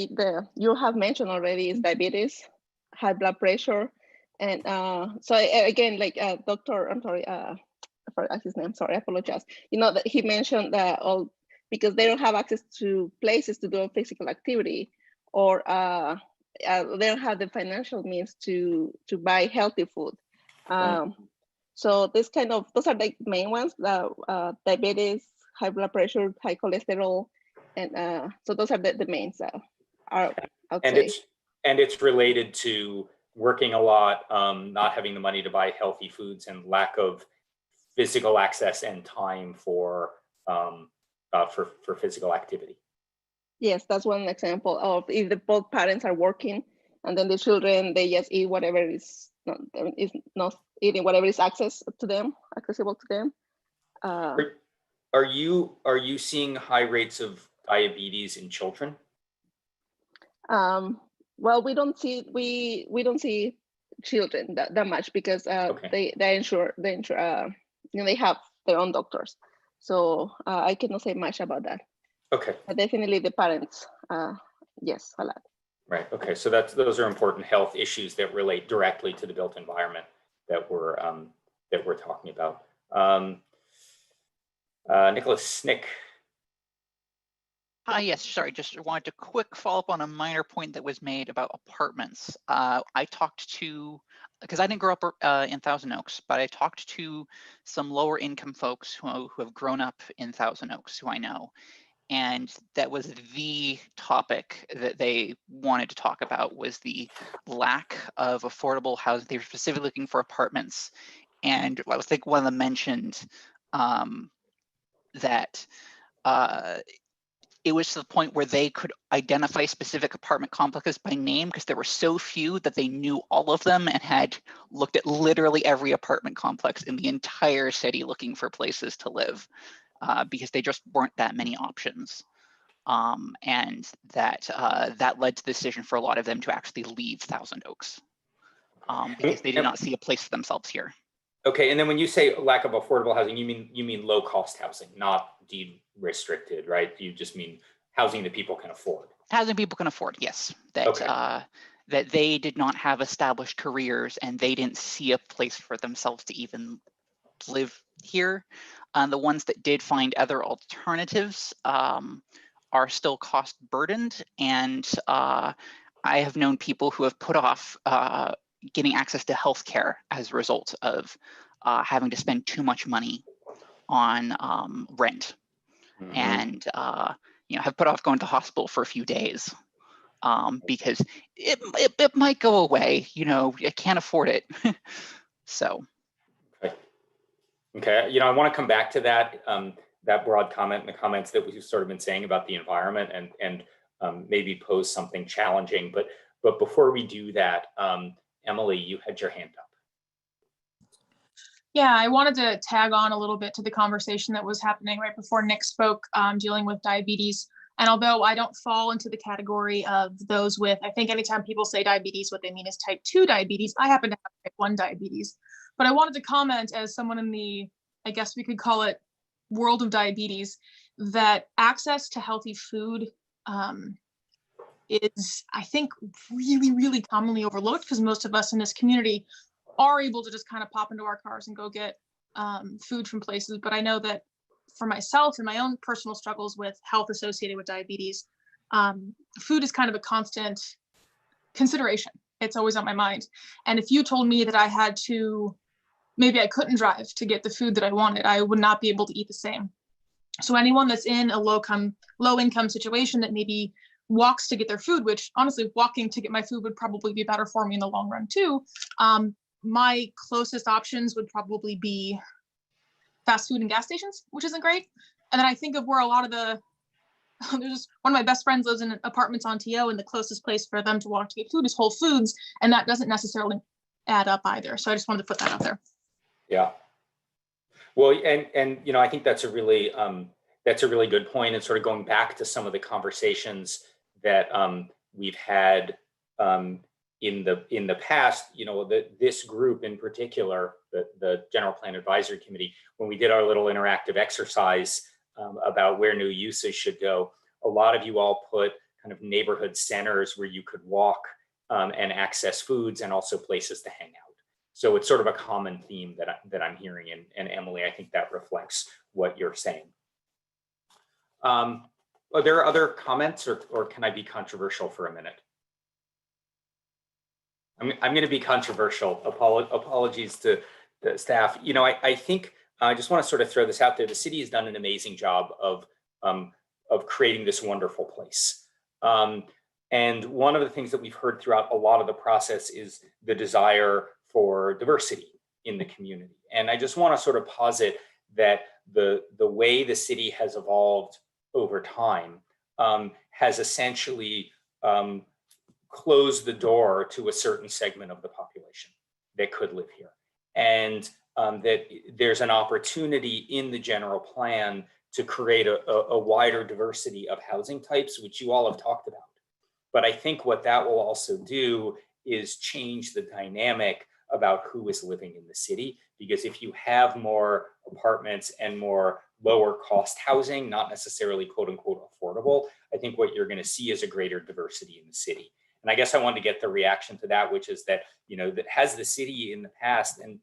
S4: you have mentioned already is diabetes, high blood pressure. And so again, like Dr. I'm sorry, I forgot his name, sorry, I apologize. That he mentioned that all because they don't have access to places to do physical activity, or they don't have the financial means to buy healthy food. So those are the main ones, diabetes, high blood pressure, high cholesterol. And so those are the mains
S1: and it's related to working a lot, not having the money to buy healthy foods, and lack of physical access and time for physical activity.
S4: Yes, that's one example of if both parents are working, and then the children, they just eat whatever is not eating whatever is accessible to them.
S1: Are you seeing high rates of diabetes in children?
S4: Well, we don't see children that much because okay. they insure they have their own doctors, so I cannot say much about that.
S1: Okay.
S4: But definitely the parents, yes, a lot.
S1: Right. Okay. So those are important health issues that relate directly to the built environment that we're talking about. Nicholas Snick.
S7: Yes, sorry, just wanted to quick follow up on a minor point that was made about apartments. I talked to, because I didn't grow up in Thousand Oaks, but I talked to some lower income folks who have grown up in Thousand Oaks, who I know. And that was the topic that they wanted to talk about, was the lack of affordable housing. They were specifically looking for apartments. And I think one of them mentioned that it was to the point where they could identify specific apartment complexes by name because there were so few that they knew all of them and had looked at literally every apartment complex in the entire city looking for places to live because they just weren't that many options. And that led to the decision for a lot of them to actually leave Thousand Oaks because they did not see a place for themselves here.
S1: Okay, and then when you say lack of affordable housing, you mean low cost housing, not deed restricted, right? You just mean housing that people can afford.
S7: Housing people can afford, yes. That that they did not have established careers and they didn't see a place for themselves to even live here. The ones that did find other alternatives are still cost burdened, and I have known people who have put off getting access to healthcare as a result of having to spend too much money on rent, and have put off going to hospital for a few days because it might go away. I can't afford it. So.
S1: Okay. I want to come back to that. that broad comment and the comments that we've sort of been saying about the environment and maybe pose something challenging. But before we do that, Emily, you had your hand up.
S8: Yeah, I wanted to tag on a little bit to the conversation that was happening right before Nick spoke, dealing with diabetes. And although I don't fall into the category of those with, I think anytime people say diabetes, what they mean is type 2 diabetes. I happen to have type 1 diabetes. But I wanted to comment as someone in the, I guess we could call it, world of diabetes, that access to healthy food is, I think, really, really commonly overlooked, because most of us in this community are able to just kind of pop into our cars and go get food from places. But I know that for myself and my own personal struggles with health associated with diabetes, food is kind of a constant consideration. It's always on my mind. And if you told me that I had to, maybe I couldn't drive to get the food that I wanted, I would not be able to eat the same. So anyone that's in a low income situation that maybe walks to get their food, which honestly, walking to get my food would probably be better for me in the long run too. My closest options would probably be fast food and gas stations, which isn't great. And then I think of where a lot of there's one of my best friends lives in apartments on TO, and the closest place for them to walk to get food is Whole Foods. And that doesn't necessarily add up either. So I just wanted to put that out there.
S1: Yeah. Well, and you know, I think that's a really good point. And sort of going back to some of the conversations that we've had in the past, you know, this group in particular, the General Plan Advisory Committee, when we did our little interactive exercise about where new uses should go, a lot of you all put kind of neighborhood centers where you could walk and access foods, and also places to hang out. So it's sort of a common theme that I'm hearing, and Emily, I think that reflects what you're saying. Are there other comments, or can I be controversial for a minute? I'm going to be controversial. Apologies to the staff. You know, I think I just want to sort of throw this out there. The city has done an amazing job of creating this wonderful place. And one of the things that we've heard throughout a lot of the process is the desire for diversity in the community. And I just want to sort of posit that the way the city has evolved over time has essentially closed the door to a certain segment of the population that could live here. And that there's an opportunity in the general plan to create a wider diversity of housing types, which you all have talked about. But I think what that will also do is change the dynamic about who is living in the city. Because if you have more apartments and more lower cost housing, not necessarily quote unquote affordable, I think what you're going to see is a greater diversity in the city. And I guess I wanted to get the reaction to that, which is that, you know, that has the city in the past, and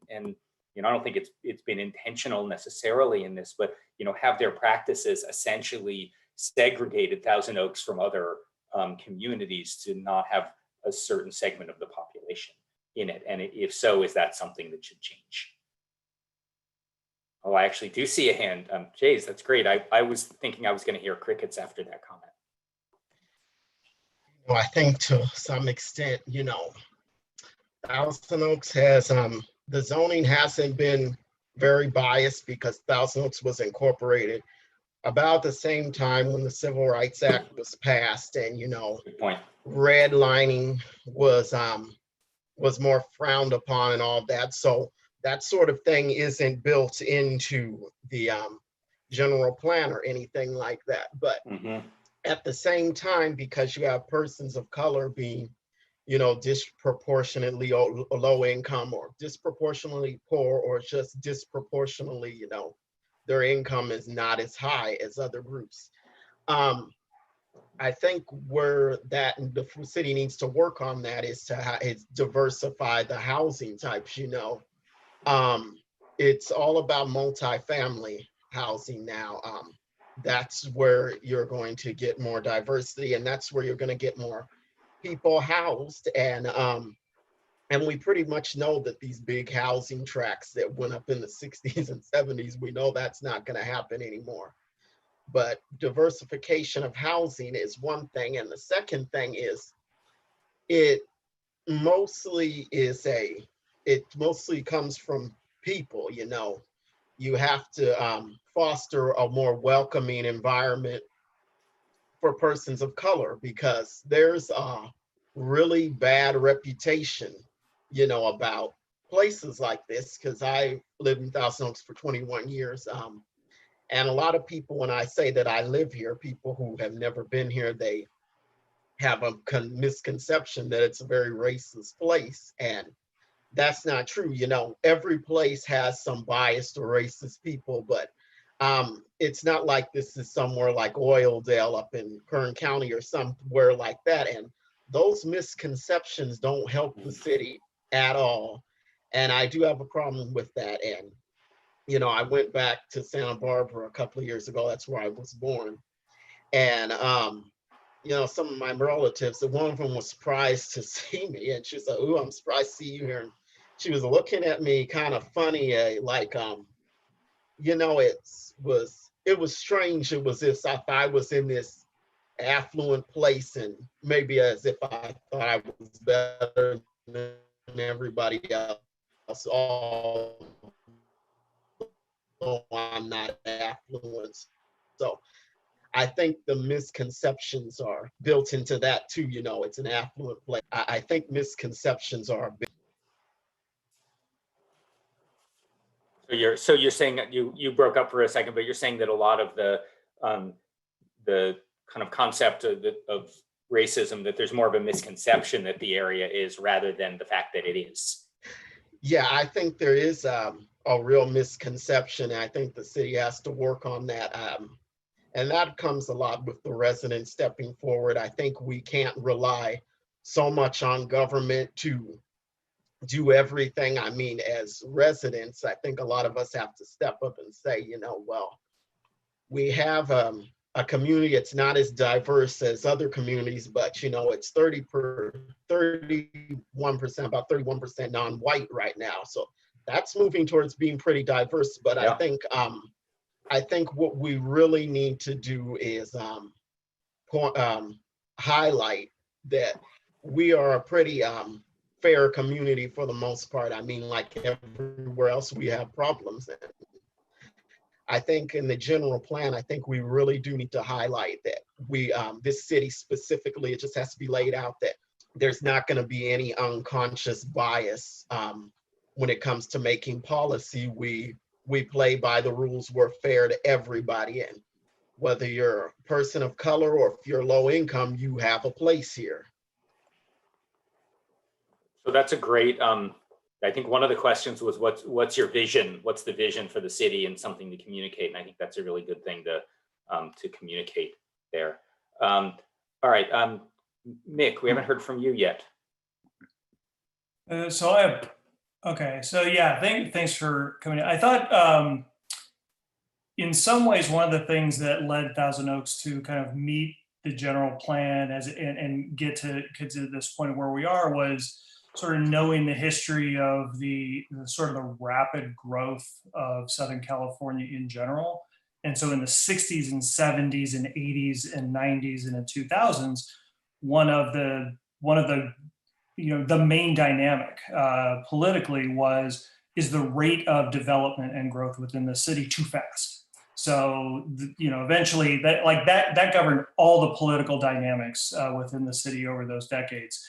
S1: you know, I don't think it's been intentional necessarily in this, but, you know, have their practices essentially segregated Thousand Oaks from other communities to not have a certain segment of the population in it? And if so, is that something that should change? Oh, I actually do see a hand. Jays, that's great. I was thinking I was going to hear crickets after that comment.
S5: Well, I think to some extent, you know, Thousand Oaks has, the zoning hasn't been very biased because Thousand Oaks was incorporated about the same time when the Civil Rights Act was passed, and, you know,
S1: Good point.
S5: redlining was more frowned upon and all that. So that sort of thing isn't built into the general plan or anything like that. But at the same time, because you have persons of color being, you know, disproportionately low income, or disproportionately poor, or just disproportionately, you know, their income is not as high as other groups. I think where that the city needs to work on that is to diversify the housing types, you know. It's all about multifamily housing now. That's where you're going to get more diversity, and that's where you're going to get more people housed. And we pretty much know that these big housing tracts that went up in the 60s and 70s, we know that's not going to happen anymore. But diversification of housing is one thing. And the second thing is it mostly comes from people, you know. You have to foster a more welcoming environment for persons of color, because there's a really bad reputation, you know, about places like this, because I lived in Thousand Oaks for 21 years. And a lot of people, when I say that I live here, people who have never been here, they have a misconception that it's a very racist place. And that's not true. You know, every place has some biased or racist people, but it's not like this is somewhere like Oildale up in Kern County or somewhere like that. And those misconceptions don't help the city at all. And I do have a problem with that. And, you know, I went back to Santa Barbara a couple of years ago. That's where I was born. And, you know, some of my relatives, one of them was surprised to see me. And she was like, "Ooh, I'm surprised to see you here." And she was looking at me kind of funny, like, you know, it was strange. It was as if I was in this affluent place, and maybe as if I thought I was better than everybody else. Although I'm not affluent. So I think the misconceptions are built into that too. You know, it's an affluent place. I think misconceptions are a big.
S1: So you're saying that you broke up for a second, but you're saying that a lot of the kind of concept of racism, that there's more of a misconception that the area is rather than the fact that it is.
S5: Yeah, I think there is a real misconception. I think the city has to work on that. And that comes a lot with the residents stepping forward. I think we can't rely so much on government to do everything. I mean, as residents, I think a lot of us have to step up and say, you know, well, we have a community. It's not as diverse as other communities, but, you know, it's 31%, about 31% non-white right now. So that's moving towards being pretty diverse. But yeah. I think what we really need to do is highlight that we are a pretty fair community for the most part. I mean, like everywhere else, we have problems. And I think in the general plan, I think we really do need to highlight that we, this city specifically, it just has to be laid out that there's not going to be any unconscious bias when it comes to making policy. We play by the rules. We're fair to everybody. And whether you're a person of color or if you're low income, you have a place here.
S1: So that's a great, I think one of the questions was what's your vision? What's the vision for the city and something to communicate? And I think that's a really good thing to communicate there. All right, Mick, we haven't heard from you yet.
S9: So yeah, thanks for coming in. I thought in some ways, one of the things that led Thousand Oaks to kind of meet the general plan and get to this point of where we are was sort of knowing the history of the sort of the rapid growth of Southern California in general. And so in the 60s and 70s and 80s and 90s and the 2000s, one of the the main dynamic politically is the rate of development and growth within the city too fast. So eventually that governed all the political dynamics within the city over those decades.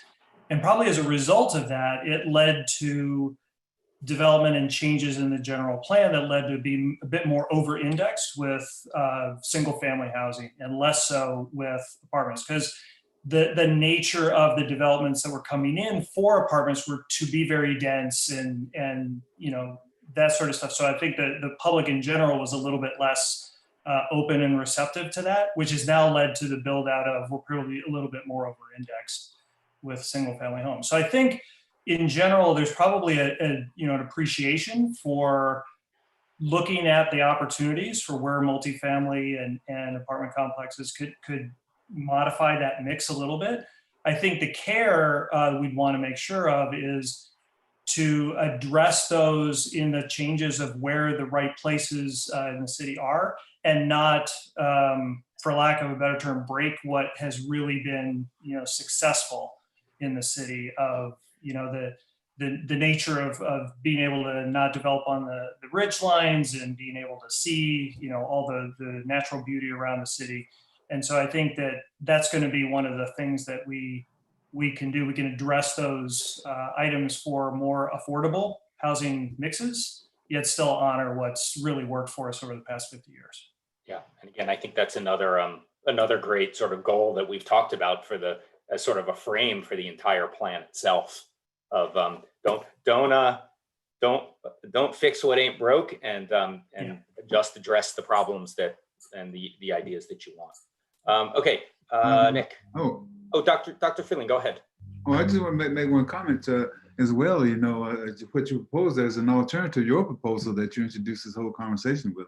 S9: And probably as a result of that, it led to development and changes in the general plan that led to be a bit more over-indexed with single family housing and less so with apartments, because the nature of the developments that were coming in for apartments were to be very dense and that sort of stuff. So I think that the public in general was a little bit less open and receptive to that, which has now led to the build out of, we're probably a little bit more over-indexed with single family homes. So I think in general, there's probably an appreciation for looking at the opportunities for where multifamily and apartment complexes could modify that mix a little bit. I think the care we'd want to make sure of is to address those in the changes of where the right places in the city are, and not, for lack of a better term, break what has really been successful in the city of the nature of being able to not develop on the ridge lines and being able to see, all the natural beauty around the city. And so I think that that's going to be one of the things that we can do. We can address those items for more affordable housing mixes, yet still honor what's really worked for us over the past 50 years.
S1: Yeah, and again, I think that's another great sort of goal that we've talked about as sort of a frame for the entire plan itself. Of don't fix what ain't broke, and just address the problems and the ideas that you want. Okay, Nick.
S3: Oh,
S1: Dr. Filling, go ahead.
S3: Oh, I just want to make one comment as well. What you propose as an alternative to your proposal that you introduced this whole conversation with.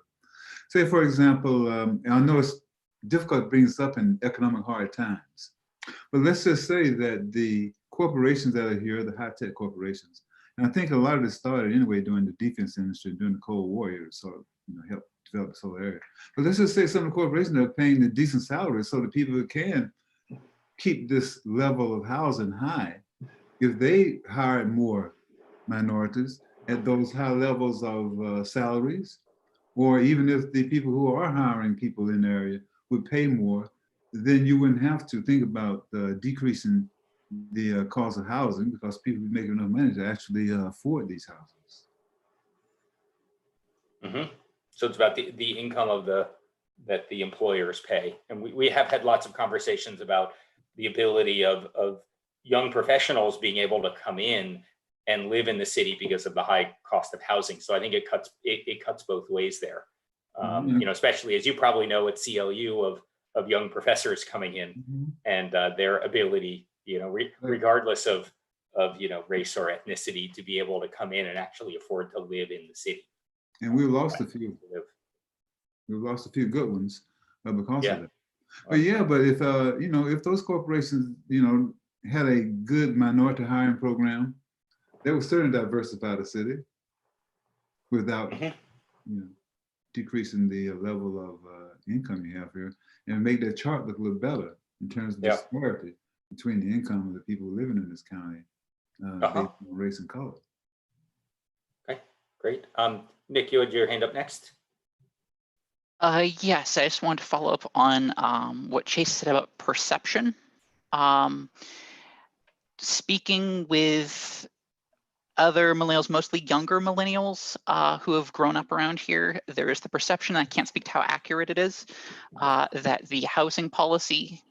S3: Say, for example, and I know it's difficult to bring this up in economic hard times, but let's just say that the corporations that are here, the high-tech corporations, and I think a lot of this started anyway during the defense industry, during the Cold War, sort of helped develop this whole area. But let's just say some of the corporations are paying the decent salaries so the people who can keep this level of housing high, if they hired more minorities at those high levels of salaries, or even if the people who are hiring people in the area would pay more, then you wouldn't have to think about decreasing the cost of housing, because people would make enough money to actually afford these houses.
S1: Mm-hmm. So it's about the income that the employers pay. And we have had lots of conversations about the ability of young professionals being able to come in and live in the city because of the high cost of housing. So I think it cuts both ways there. Especially, as you probably know, at CLU of young professors coming in, and their ability, regardless of race or ethnicity, to be able to come in and actually afford to live in the city.
S3: And we've lost a few. We've lost a few good ones because of that. But if those corporations, had a good minority hiring program, they would certainly diversify the city without, decreasing the level of income you have here, and make that chart look a little better in terms of the disparity between the income of the people living in this county based on race and color.
S1: Okay, great. Nick, you had your hand up next.
S7: Yes, I just wanted to follow up on what Chase said about perception. Speaking with other millennials, mostly younger millennials who have grown up around here, there is the perception, I can't speak to how accurate it is, that the housing policy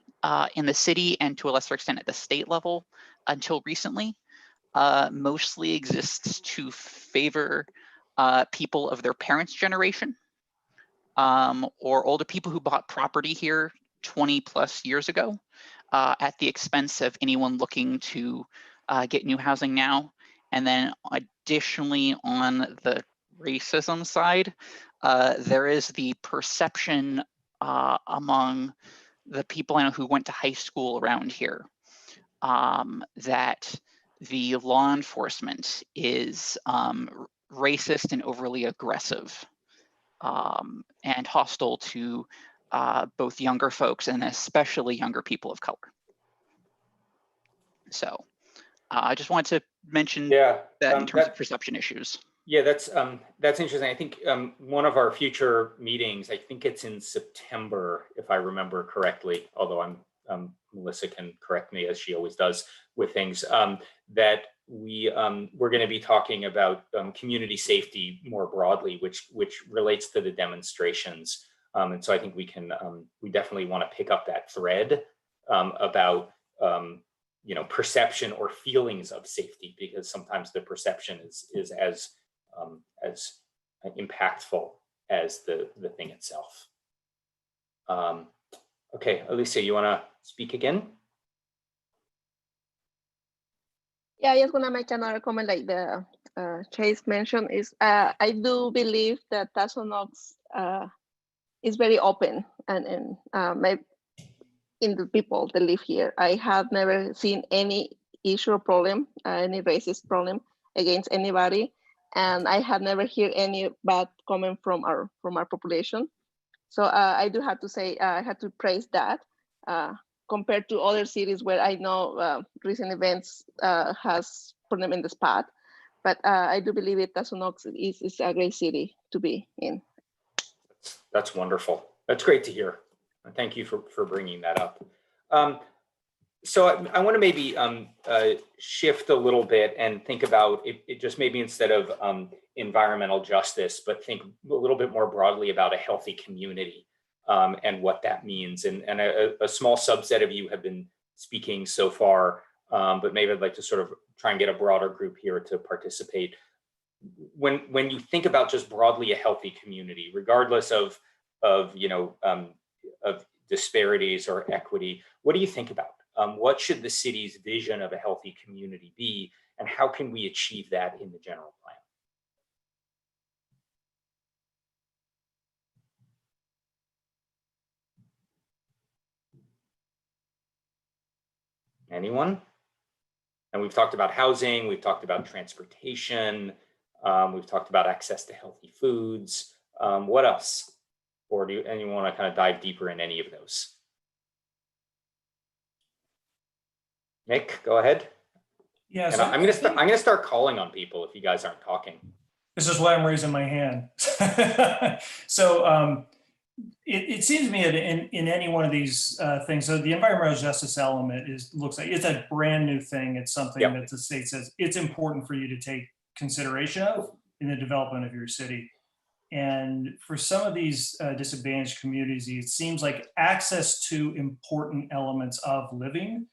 S7: in the city, and to a lesser extent at the state level until recently, mostly exists to favor people of their parents' generation, or older people who bought property here 20 plus years ago at the expense of anyone looking to get new housing now. And then additionally, on the racism side, there is the perception among the people I know who went to high school around here that the law enforcement is racist and overly aggressive and hostile to both younger folks and especially younger people of color. So I just wanted to mention that in terms of perception issues.
S1: Yeah, that's interesting. I think one of our future meetings, I think it's in September, if I remember correctly, although Melissa can correct me as she always does with things, that we're going to be talking about community safety more broadly, which relates to the demonstrations. And so I think we definitely want to pick up that thread about perception or feelings of safety, because sometimes the perception is as impactful as the thing itself. Okay, Alicia, you want to speak again?
S4: Yeah, I just want to make another comment like the Chase mentioned is I do believe that Tazonox is very open and maybe in the people that live here. I have never seen any issue or problem, any racist problem against anybody, and I have never heard any bad comment from our population. So I do have to say I have to praise that. compared to other cities where I know recent events has put them in the spot. But I do believe it Thousand is a great city to be in.
S1: That's wonderful. That's great to hear. Thank you for bringing that up. So I want to maybe shift a little bit and think about it just maybe instead of environmental justice, but think a little bit more broadly about a healthy community and what that means. And a small subset of you have been speaking so far, but maybe I'd like to sort of try and get a broader group here to participate. When you think about just broadly a healthy community, regardless of disparities or equity, what do you think about? What should the city's vision of a healthy community be, and how can we achieve that in the general plan? Anyone? And we've talked about housing, we've talked about transportation, we've talked about access to healthy foods. What else? Or do anyone want to kind of dive deeper in any of those? Nick, go ahead.
S9: Yeah,
S1: and
S9: so
S1: I'm gonna start calling on people if you guys aren't talking.
S9: This is why I'm raising my hand. So it seems to me that in any one of these things, so the environmental justice element looks like it's a brand new thing. It's something that the state says it's important for you to take consideration of in the development of your city. And for some of these disadvantaged communities, it seems like access to important elements of living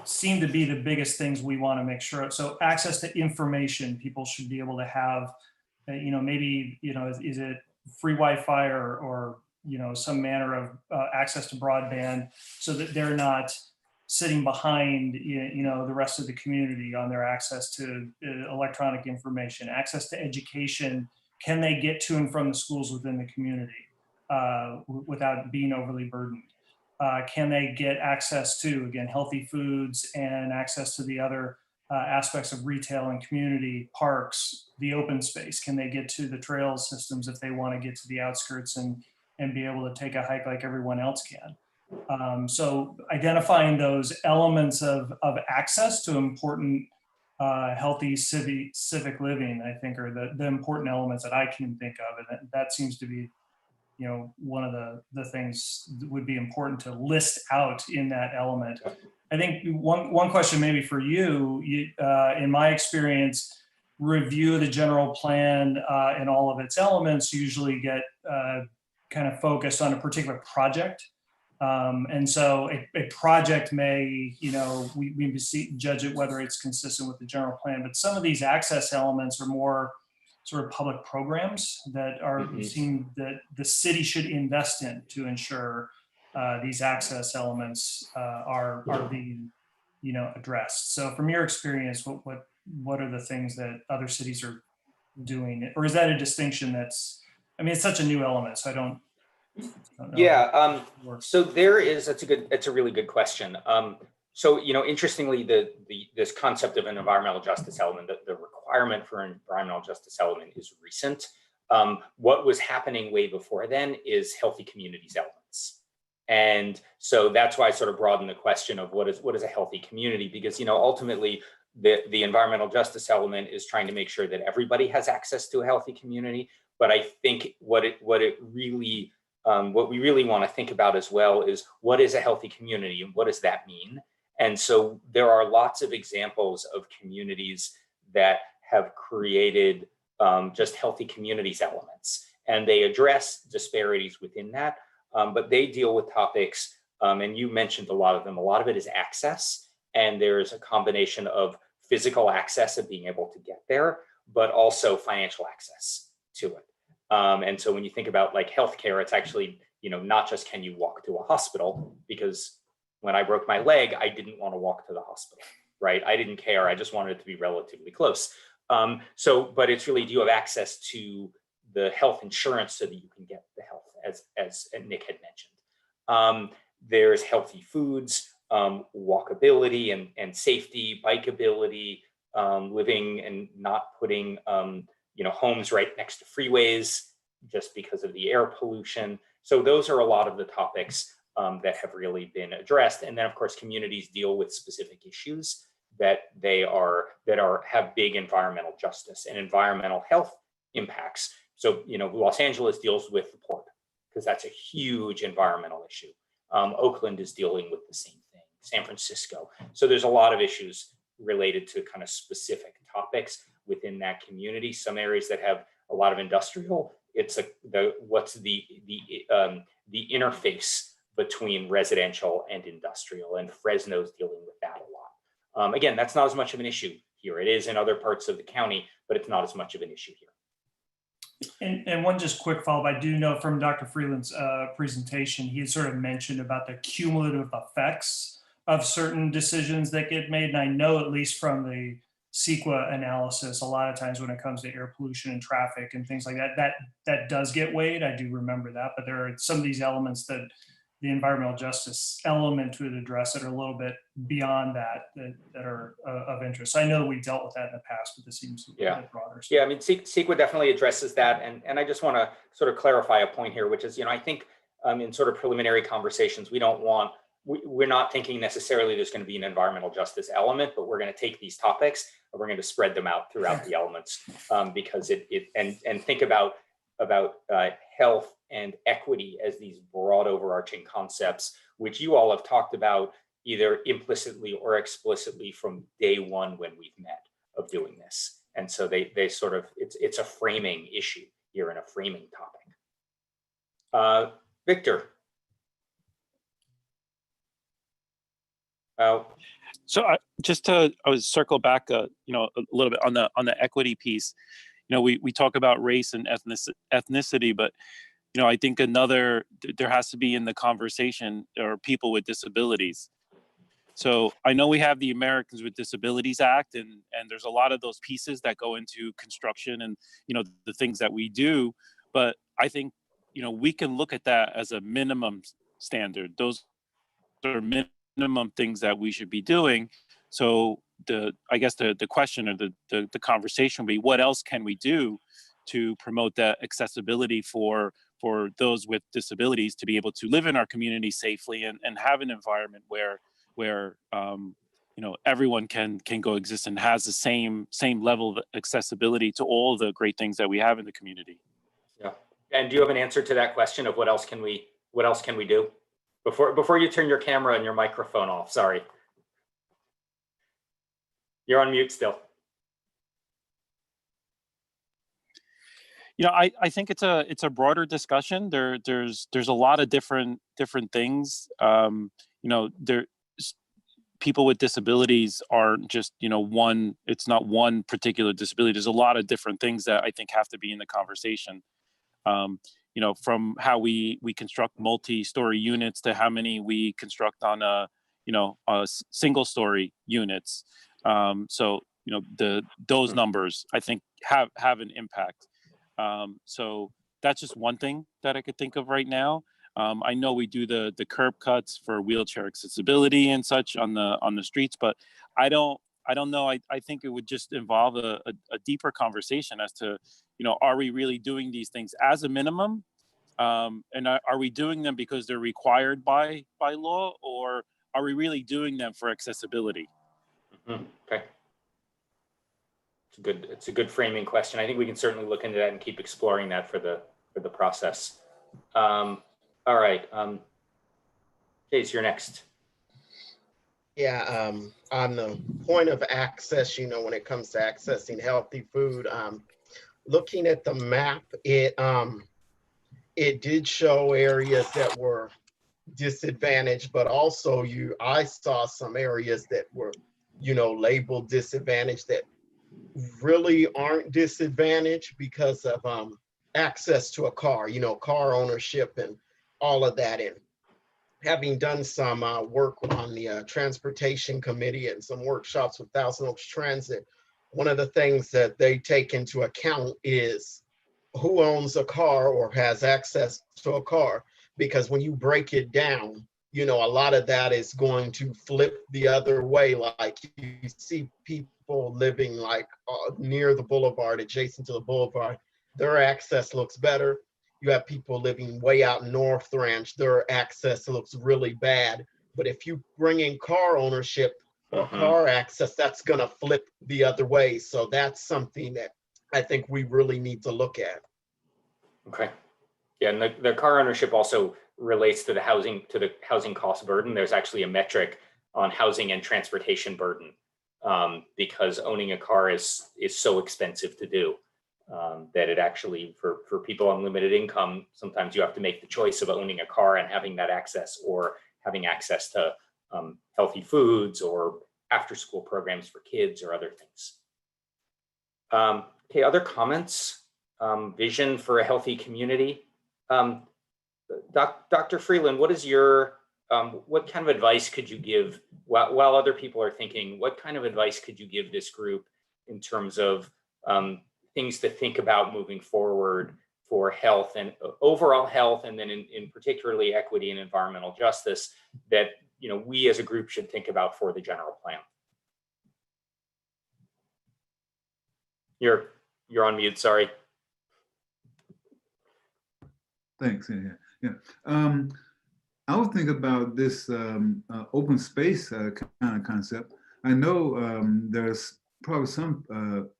S9: seem to be the biggest things we want to make sure of. So access to information, people should be able to have, maybe, is it free Wi-Fi or some manner of access to broadband so that they're not sitting behind, the rest of the community on their access to electronic information, access to education. Can they get to and from the schools within the community without being overly burdened? Can they get access to, again, healthy foods and access to the other aspects of retail and community, parks, the open space? Can they get to the trail systems if they want to get to the outskirts and be able to take a hike like everyone else can? So identifying those elements of access to important healthy civic living, I think, are the important elements that I can think of. And that seems to be one of the things that would be important to list out in that element. I think one question maybe for you, in my experience, review of the general plan and all of its elements usually get kind of focused on a particular project. And so a project may, we judge it whether it's consistent with the general plan, but some of these access elements are more sort of public programs that are seen that the city should invest in to ensure these access elements are being addressed. So from your experience, what are the things that other cities are doing, or is that a distinction that's, it's such a new element, so I don't know.
S1: Yeah, so there is, that's a really good question. So, interestingly, this concept of an environmental justice element, the requirement for an environmental justice element is recent. What was happening way before then is healthy communities elements. And so that's why I sort of broadened the question of what is a healthy community, because,
S3: ultimately
S1: the environmental justice element is trying to make sure that everybody has access to a healthy community. But I think what we really want to think about as well is what is a healthy community and what does that mean? And so there are lots of examples of communities that have created just healthy communities elements, and they address disparities within that, but they deal with topics, and you mentioned a lot of them. A lot of it is access, and there's a combination of physical access of being able to get there, but also financial access to it. And so when you think about like healthcare, it's actually, not just can you walk to a hospital, because when I broke my leg, I didn't want to walk to the hospital, right? I didn't care. I just wanted it to be relatively close. But it's really, do you have access to the health insurance so that you can get the health, as Nick had mentioned. There's healthy foods, walkability and safety, bikeability, living and not putting homes right next to freeways just because of the air pollution. So those are a lot of the topics. that have really been addressed. And then of course, communities deal with specific issues that have big environmental justice and environmental health impacts. So, Los Angeles deals with the port because that's a huge environmental issue. Oakland is dealing with the same thing, San Francisco. So there's a lot of issues related to kind of specific topics within that community. Some areas that have a lot of industrial, it's the interface between residential and industrial, and Fresno's dealing with that a lot. Again, that's not as much of an issue here. It is in other parts of the county, but it's not as much of an issue here.
S9: And one just quick follow-up, I do know from Dr. Freeland's presentation, he had sort of mentioned about the cumulative effects of certain decisions that get made. And I know, at least from the CEQA analysis, a lot of times when it comes to air pollution and traffic and things like that, that does get weighed. I do remember that, but there are some of these elements that the environmental justice element would address that are a little bit beyond that are of interest. So I know we dealt with that in the past, but this seems a bit broader. So.
S1: Yeah, I mean, CEQA definitely addresses that. And I just want to sort of clarify a point here, which is, I think in sort of preliminary conversations, we're not thinking necessarily there's going to be an environmental justice element, but we're going to take these topics and we're going to spread them out throughout the elements because and think about health and equity as these broad overarching concepts, which you all have talked about either implicitly or explicitly from day one when we've met of doing this. And so they sort of, it's a framing issue here and a framing topic. Victor.
S10: So I would circle back, a little bit on the equity piece. We talk about race and ethnicity, but I think there has to be in the conversation or people with disabilities. So I know we have the Americans with Disabilities Act, and there's a lot of those pieces that go into construction and the things that we do. But I think we can look at that as a minimum standard. Those are minimum things that we should be doing. So I guess the question or the conversation would be, what else can we do to promote that accessibility for those with disabilities to be able to live in our community safely and have an environment where everyone can go exist and has the same level of accessibility to all the great things that we have in the community.
S1: Yeah. And do you have an answer to that question of what else can we do? Before you turn your camera and your microphone off, sorry. You're on mute still.
S10: I think it's a broader discussion. There's a lot of different things. People with disabilities aren't just one. It's not one particular disability. There's a lot of different things that I think have to be in the conversation. From how we construct multi-story units to how many we construct on a single-story units. Those numbers I think have an impact. So that's just one thing that I could think of right now. I know we do the curb cuts for wheelchair accessibility and such on the streets, but I don't know. I think it would just involve a deeper conversation as to, are we really doing these things as a minimum? And are we doing them because they're required by law, or are we really doing them for accessibility?
S1: Okay. It's a good framing question. I think we can certainly look into that and keep exploring that for the process. All right. Case, you're next.
S5: Yeah, on the point of access, when it comes to accessing healthy food, looking at the map, it did show areas that were disadvantaged, but also I saw some areas that were, labeled disadvantaged that really aren't disadvantaged because of access to a car, car ownership and all of that. And having done some work on the transportation committee and some workshops with Thousand Oaks Transit, one of the things that they take into account is who owns a car or has access to a car, because when you break it down, a lot of that is going to flip the other way. Like you see people living like near the boulevard, adjacent to the boulevard, their access looks better. you have people living way out North Ranch, their access looks really bad. But if you bring in car ownership or car access, that's gonna flip the other way. So that's something that I think we really need to look at.
S1: Okay. Yeah, and the car ownership also relates to the housing cost burden. There's actually a metric on housing and transportation burden, because owning a car is so expensive to do, that it actually, for people on limited income, sometimes you have to make the choice of owning a car and having that access, or having access to healthy foods or after school programs for kids or other things. Okay, other comments? Vision for a healthy community. Dr. Freeland, what is your, what kind of advice could you give while other people are thinking, what kind of advice could you give this group in terms of things to think about moving forward for health and overall health, and then in particularly equity and environmental justice, that we as a group should think about for the general plan? You're on mute, sorry.
S3: Thanks. Yeah. I would think about this open space kind of concept. I know there's probably some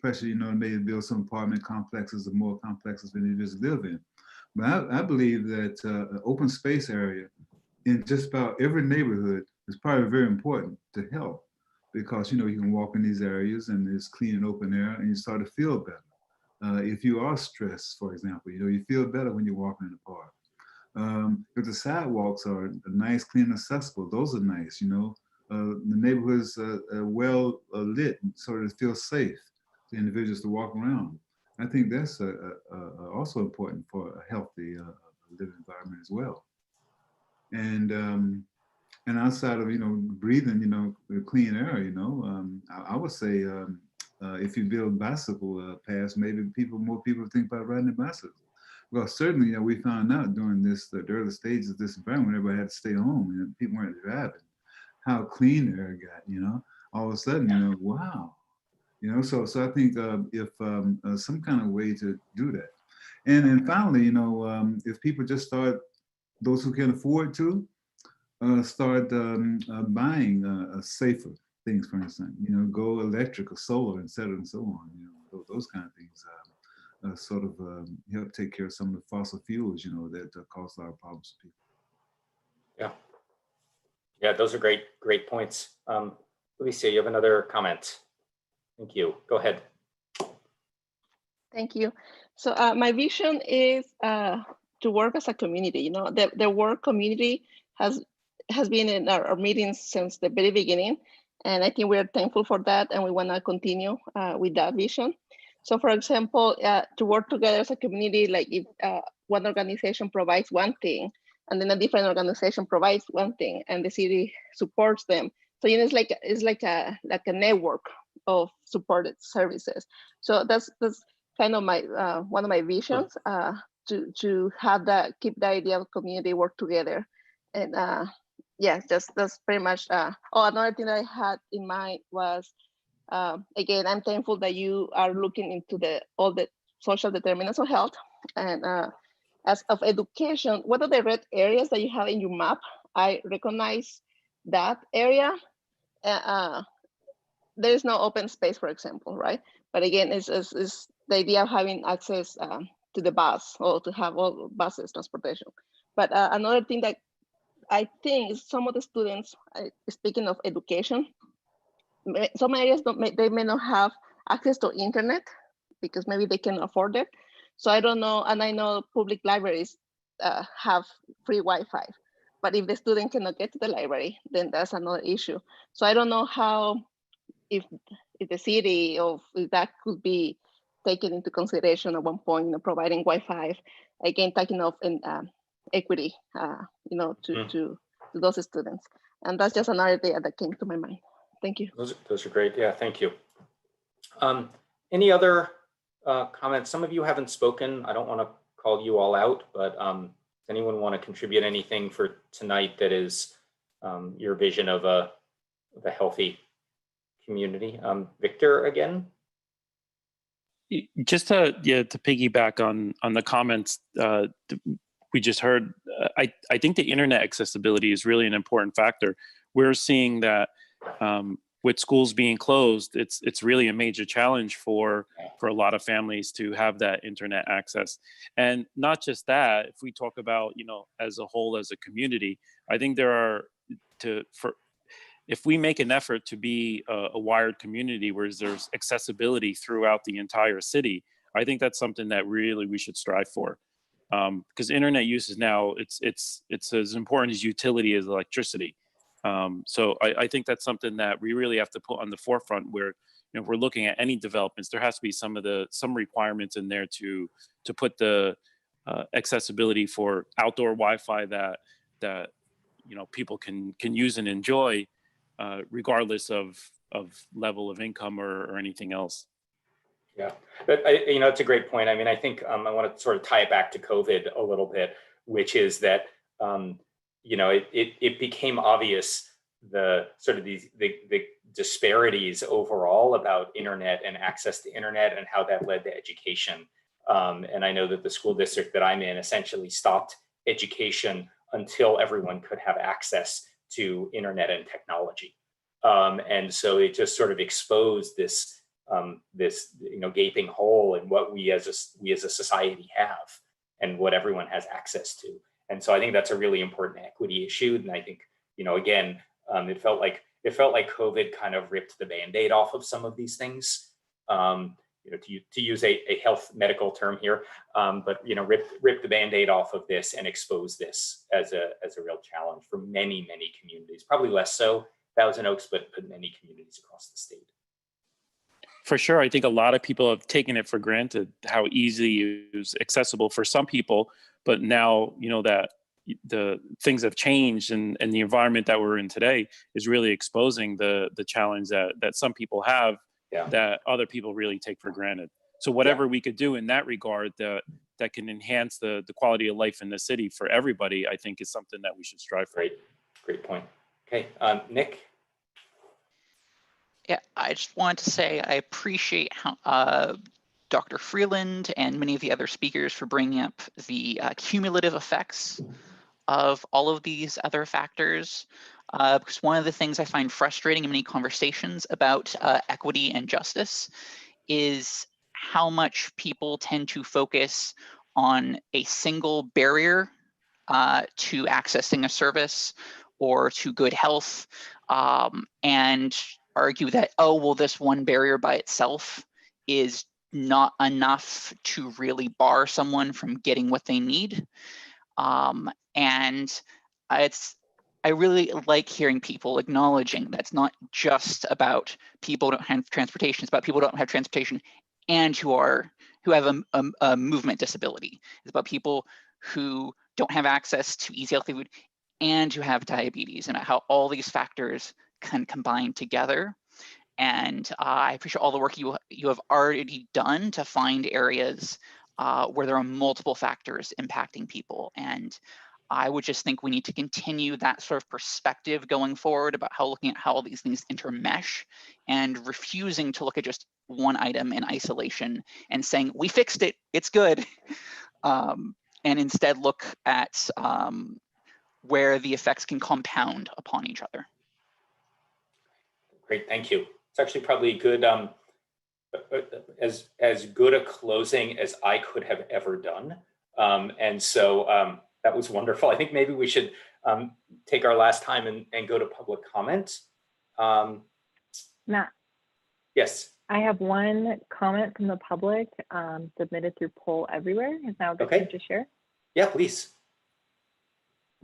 S3: pressure, maybe build some apartment complexes or more complexes than you just live in. But I believe that an open space area in just about every neighborhood is probably very important to health, because you can walk in these areas and there's clean and open air and you start to feel better. If you are stressed, for example, you feel better when you're walking in the park. If the sidewalks are nice, clean, accessible, those are nice. The neighborhoods are well lit, so that it feels safe to individuals to walk around. I think that's also important for a healthy living environment as well. And outside of breathing, the clean air, I would say if you build bicycle paths, maybe more people think about riding a bicycle. Well, certainly, we found out during the early stages of this environment, when everybody had to stay home and people weren't driving, how clean air got. All of a sudden, wow. So I think if some kind of way to do that. And then finally, if people just start, those who can afford to, start buying safer things, for instance, go electric or solar instead of and so on, those kind of things sort of help take care of some of the fossil fuels, that cause a lot of problems to people.
S1: Yeah, those are great points. Alicia, you have another comment. Thank you. Go ahead.
S4: Thank you. So my vision is to work as a community. The work community has been in our meetings since the very beginning, and I think we are thankful for that, and we want to continue with that vision. So, for example, to work together as a community, like if one organization provides one thing, and then a different organization provides one thing, and the city supports them. So it's like a network of supported services. So that's kind of my one of my visions, to have that, keep the idea of community work together. And yeah, that's pretty much. Another thing that I had in mind was, again, I'm thankful that you are looking into all the social determinants of health. And as of education, what are the red areas that you have in your map? I recognize that area. There is no open space, for example, right? But again, it's the idea of having access to the bus, or to have all buses transportation. But another thing that I think some of the students, speaking of education, some areas they may not have access to internet because maybe they can afford it. So I don't know, and I know public libraries have free Wi-Fi, but if the student cannot get to the library, then that's another issue. So I don't know how, if the city, or if that could be taken into consideration at one point, providing Wi-Fi, again, talking of equity, to those students. And that's just another idea that came to my mind. Thank you.
S1: Those are great. Yeah, thank you. Any other comments? Some of you haven't spoken. I don't want to call you all out, but does anyone want to contribute anything for tonight that is your vision of a healthy community? Victor again?
S10: Just to piggyback on the comments we just heard, I think the internet accessibility is really an important factor. We're seeing that with schools being closed, it's really a major challenge for a lot of families to have that internet access. And not just that, if we talk about, as a whole, as a community, I think if we make an effort to be a wired community where there's accessibility throughout the entire city, I think that's something that really we should strive for. Because internet use is now, it's as important as utility as electricity. So I think that's something that we really have to put on the forefront where, if we're looking at any developments, there has to be some requirements in there to put the accessibility for outdoor Wi-Fi that people can use and enjoy, regardless of level of income or anything else.
S1: Yeah, but it's a great point. I mean, I think I want to sort of tie it back to COVID a little bit, which is that it became obvious the sort of the disparities overall about internet and access to internet and how that led to education. And I know that the school district that I'm in essentially stopped education until everyone could have access to internet and technology. And so it just sort of exposed this gaping hole in what we as a society have and what everyone has access to. And so I think that's a really important equity issue. And I think, again, it felt like COVID kind of ripped the Band-Aid off of some of these things. To use a health medical term here, but rip the Band-Aid off of this and expose this as a real challenge for many communities. Probably less so Thousand Oaks, but many communities across the state.
S10: For sure, I think a lot of people have taken it for granted how easy it is accessible for some people, but now that the things have changed and the environment that we're in today is really exposing the challenge that some people have. Yeah. That other people really take for granted. So whatever we could do in that regard that can enhance the quality of life in the city for everybody, I think is something that we should strive for.
S1: Great point. Okay, Nick?
S7: Yeah, I just wanted to say I appreciate how Dr. Freeland and many of the other speakers for bringing up the cumulative effects of all of these other factors. Because one of the things I find frustrating in many conversations about equity and justice is how much people tend to focus on a single barrier to accessing a service or to good health, and argue that, oh, well, this one barrier by itself is not enough to really bar someone from getting what they need. And I really like hearing people acknowledging that's not just about people who don't have transportation, it's about people who don't have transportation and who have a movement disability. It's about people who don't have access to easy, healthy food and who have diabetes, and how all these factors can combine together. And I appreciate all the work you have already done to find areas where there are multiple factors impacting people. And I would just think we need to continue that sort of perspective going forward about looking at how all these things intermesh and refusing to look at just one item in isolation and saying, we fixed it, it's good. And instead look at where the effects can compound upon each other.
S1: Great, thank you. It's actually probably good, as good a closing as I could have ever done. And so that was wonderful. I think maybe we should take our last time and go to public comment.
S11: Matt.
S1: Yes.
S11: I have one comment from the public submitted through Poll Everywhere. Is now a good time to share?
S1: Yeah, please.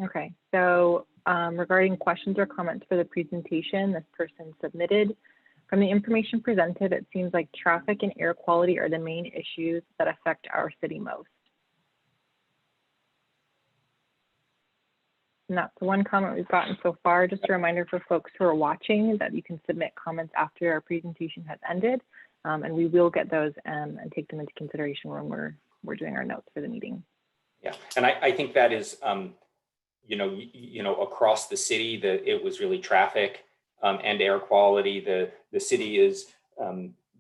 S11: Okay, so regarding questions or comments for the presentation, this person submitted, from the information presented, it seems like traffic and air quality are the main issues that affect our city most. And that's the one comment we've gotten so far. Just a reminder for folks who are watching that you can submit comments after our presentation has ended, and we will get those and take them into consideration when we're doing our notes for the meeting.
S1: Yeah, and I think that is, across the city, that it was really traffic and air quality. The city is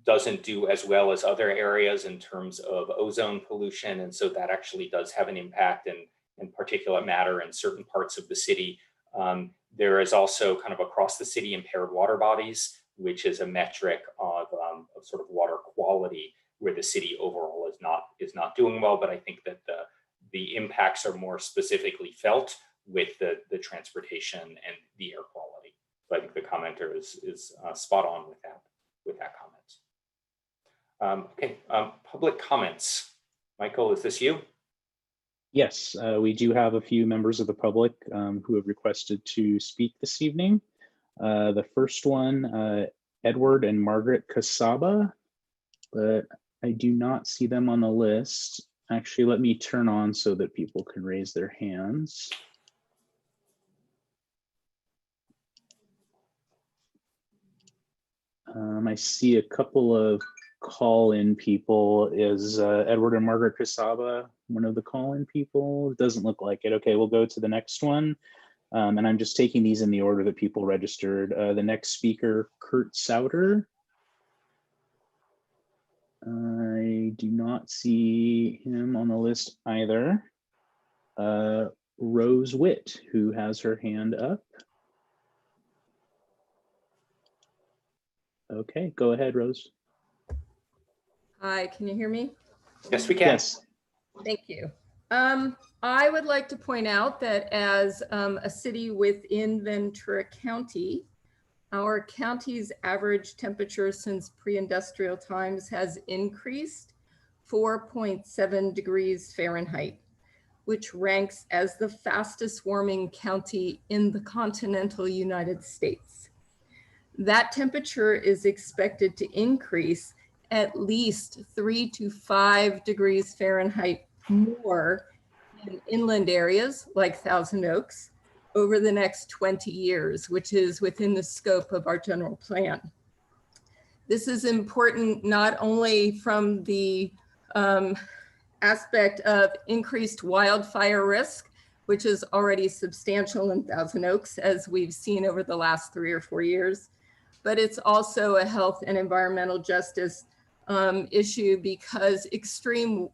S1: doesn't do as well as other areas in terms of ozone pollution. And so that actually does have an impact in particulate matter in certain parts of the city. There is also kind of across the city impaired water bodies, which is a metric of sort of water quality where the city overall is not doing well. But I think that the impacts are more specifically felt with the transportation and the air quality. So I think the commenter is spot on with that comment. Okay, public comments. Michael, is this you?
S12: Yes, we do have a few members of the public who have requested to speak this evening. The first one, Edward and Margaret Casaba, but I do not see them on the list. Actually, let me turn on so that people can raise their hands. I see a couple of call-in people. Is Edward and Margaret Casaba one of the call-in people? It doesn't look like it. Okay, we'll go to the next one. And I'm just taking these in the order that people registered. The next speaker, Kurt Sauter. I do not see him on the list either. Rose Witt, who has her hand up. Okay, go ahead, Rose.
S13: Hi, can you hear me?
S1: Yes, we can.
S12: Yes.
S13: Thank you. I would like to point out that as a city within Ventura County, our county's average temperature since pre-industrial times has increased 4.7 degrees Fahrenheit, which ranks as the fastest warming county in the continental United States. That temperature is expected to increase at least 3 to 5 degrees Fahrenheit more in inland areas like Thousand Oaks over the next 20 years, which is within the scope of our general plan. This is important not only from the aspect of increased wildfire risk, which is already substantial in Thousand Oaks, as we've seen over the last 3 or 4 years, but it's also a health and environmental justice issue because extreme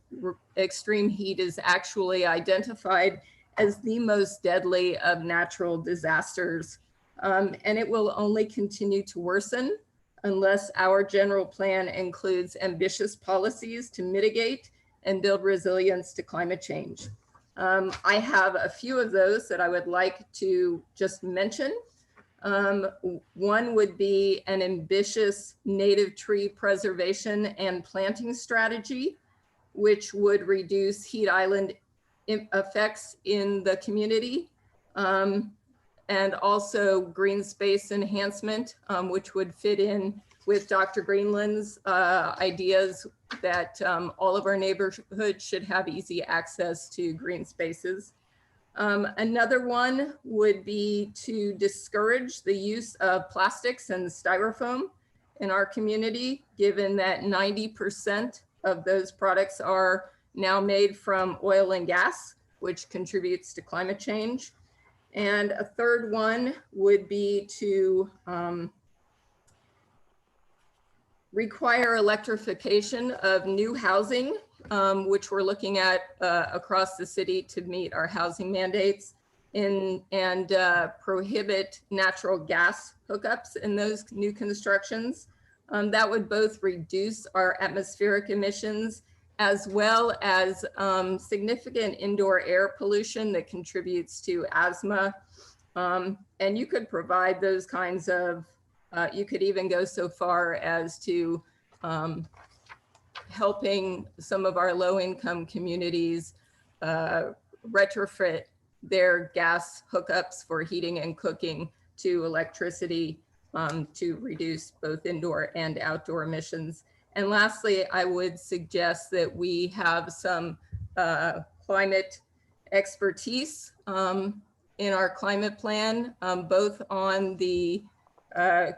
S13: heat is actually identified as the most deadly of natural disasters. And it will only continue to worsen unless our general plan includes ambitious policies to mitigate and build resilience to climate change. I have a few of those that I would like to just mention. One would be an ambitious native tree preservation and planting strategy, which would reduce heat island effects in the community, and also green space enhancement, which would fit in with Dr. Greenland's ideas that all of our neighborhoods should have easy access to green spaces. Another one would be to discourage the use of plastics and styrofoam in our community, given that 90% of those products are now made from oil and gas, which contributes to climate change. And a third one would be to require electrification of new housing, which we're looking at across the city to meet our housing mandates, and prohibit natural gas hookups in those new constructions. That would both reduce our atmospheric emissions as well as significant indoor air pollution that contributes to asthma. And you could provide those kinds of, you could even go so far as to helping some of our low-income communities retrofit their gas hookups for heating and cooking to electricity to reduce both indoor and outdoor emissions. And lastly, I would suggest that we have some climate expertise in our climate plan, both on the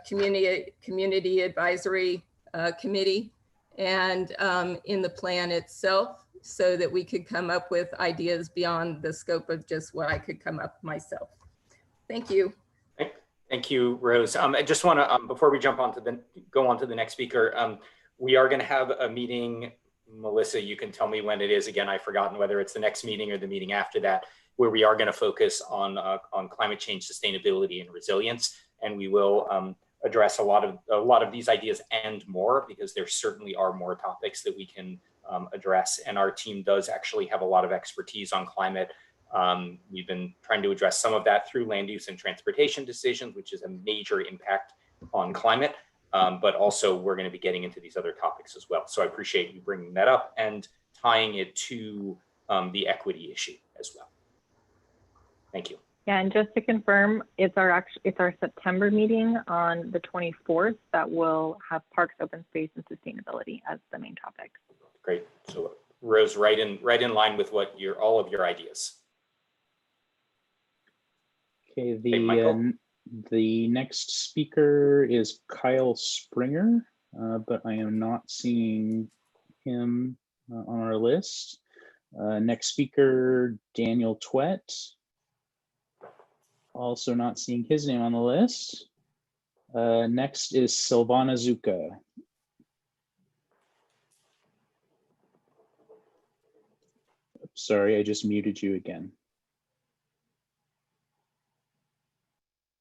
S13: community advisory committee and in the plan itself, so that we could come up with ideas beyond the scope of just what I could come up myself. Thank you.
S1: Thank you, Rose. I just want to, before we go on to the next speaker, We are going to have a meeting. Melissa, you can tell me when it is. Again, I've forgotten whether it's the next meeting or the meeting after that, where we are going to focus on climate change, sustainability, and resilience. And we will address a lot of these ideas and more, because there certainly are more topics that we can address. And our team does actually have a lot of expertise on climate. We've been trying to address some of that through land use and transportation decisions, which is a major impact on climate. But also we're going to be getting into these other topics as well. So I appreciate you bringing that up and tying it to the equity issue as well. Thank you.
S11: Yeah, and just to confirm, it's our September meeting on the 24th that will have parks, open space, and sustainability as the main topic.
S1: Great. So Rose, right in line with what all of your ideas.
S12: Okay,
S1: Michael?
S12: the next speaker is Kyle Springer, but I am not seeing him on our list. Next speaker, Daniel Twett. Also not seeing his name on the list. Next is Silvana Zuka. Sorry, I just muted you again.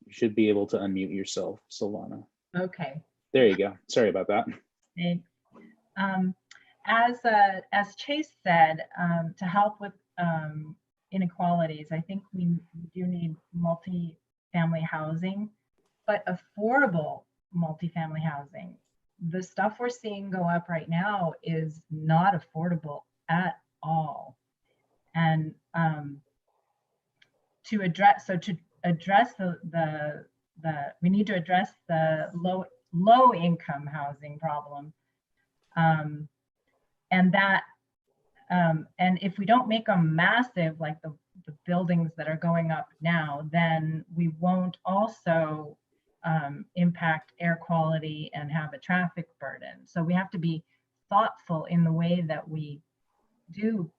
S12: You should be able to unmute yourself, Silvana.
S14: Okay.
S12: There you go. Sorry about that.
S14: Thanks. As Chase said, to help with inequalities, I think we do need multi-family housing, but affordable multi-family housing. The stuff we're seeing go up right now is not affordable at all. And to address we need to address the low income housing problem, and if we don't make them massive, like the buildings that are going up now, then we won't also impact air quality and have a traffic burden. So we have to be thoughtful in the way that we do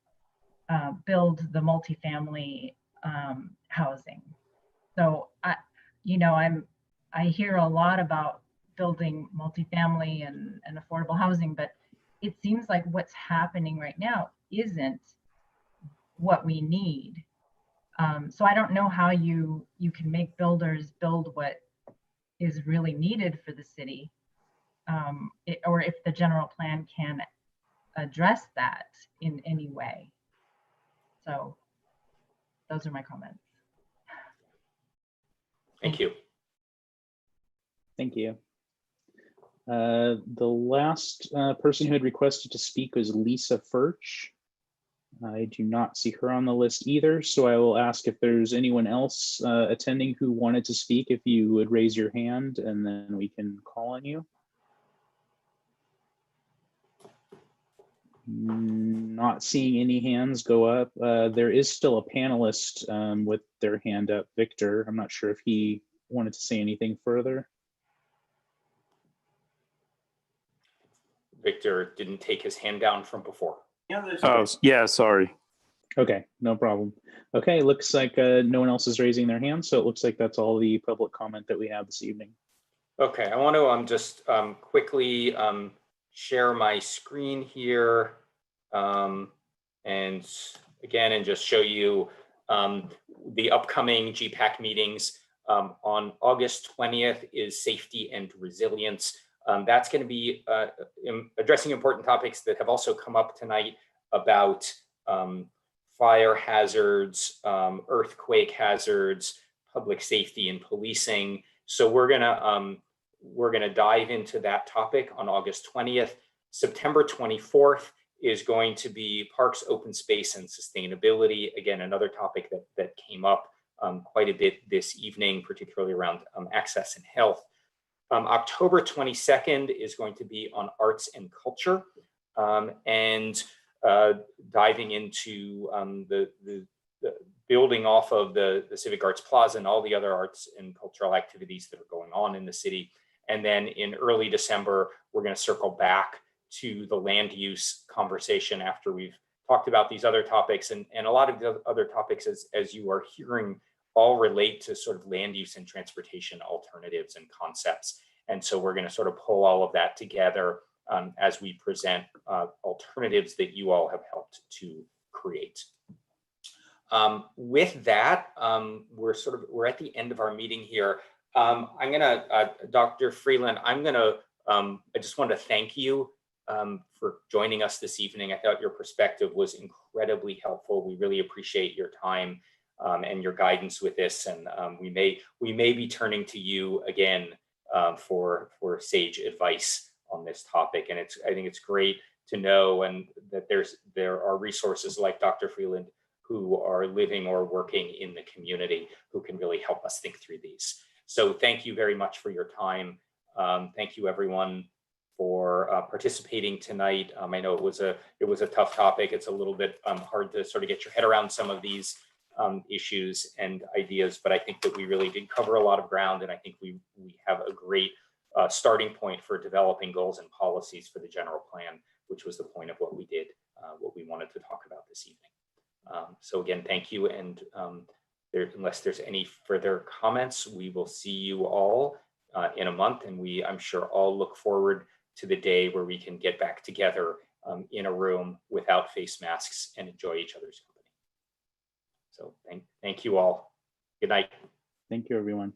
S14: build the multifamily housing. So I hear a lot about building multifamily and affordable housing, but it seems like what's happening right now isn't what we need. So I don't know how you can make builders build what is really needed for the city, or if the general plan can address that in any way. So those are my comments.
S1: Thank you.
S12: Thank you. The last person who had requested to speak was Lisa Furch. I do not see her on the list either, so I will ask if there's anyone else attending who wanted to speak, if you would raise your hand and then we can call on you. Not seeing any hands go up. There is still a panelist with their hand up, Victor. I'm not sure if he wanted to say anything further.
S1: Victor didn't take his hand down from before.
S10: Oh, yeah, sorry.
S12: Okay, no problem. Okay, looks like no one else is raising their hand, so it looks like that's all the public comment that we have this evening.
S1: Okay, I want to just quickly share my screen here, and just show you the upcoming Gpac meetings. On August 20th is safety and resilience. That's going to be addressing important topics that have also come up tonight about fire hazards, earthquake hazards, public safety and policing. So we're gonna dive into that topic on August 20th. September 24th is going to be parks, open space, and sustainability. Again, another topic that came up quite a bit this evening, particularly around access and health. October 22nd is going to be on arts and culture, and diving into the building off of the Civic Arts Plaza and all the other arts and cultural activities that are going on in the city. And then in early December, we're going to circle back to the land use conversation after we've talked about these other topics. And a lot of the other topics, as you are hearing, all relate to sort of land use and transportation alternatives and concepts. And so we're going to sort of pull all of that together as we present alternatives that you all have helped to create. With that, we're at the end of our meeting here. I'm gonna, Dr. Freeland, I just want to thank you for joining us this evening. I thought your perspective was incredibly helpful. We really appreciate your time and your guidance with this, and we may be turning to you again for sage advice on this topic. And I think it's great to know and that there are resources like Dr. Freeland who are living or working in the community who can really help us think through these. So thank you very much for your time. Thank you everyone for participating tonight. I know it was a tough topic. It's a little bit hard to sort of get your head around some of these issues and ideas, but I think that we really did cover a lot of ground, and I think we have a great starting point for developing goals and policies for the general plan, which was the point of what we did, what we wanted to talk about this evening. So again, thank you, and unless there's any further comments, we will see you all in a month, and I'm sure all look forward to the day where we can get back together in a room without face masks and enjoy each other's company. So thank you all. Good night.
S12: Thank you, everyone.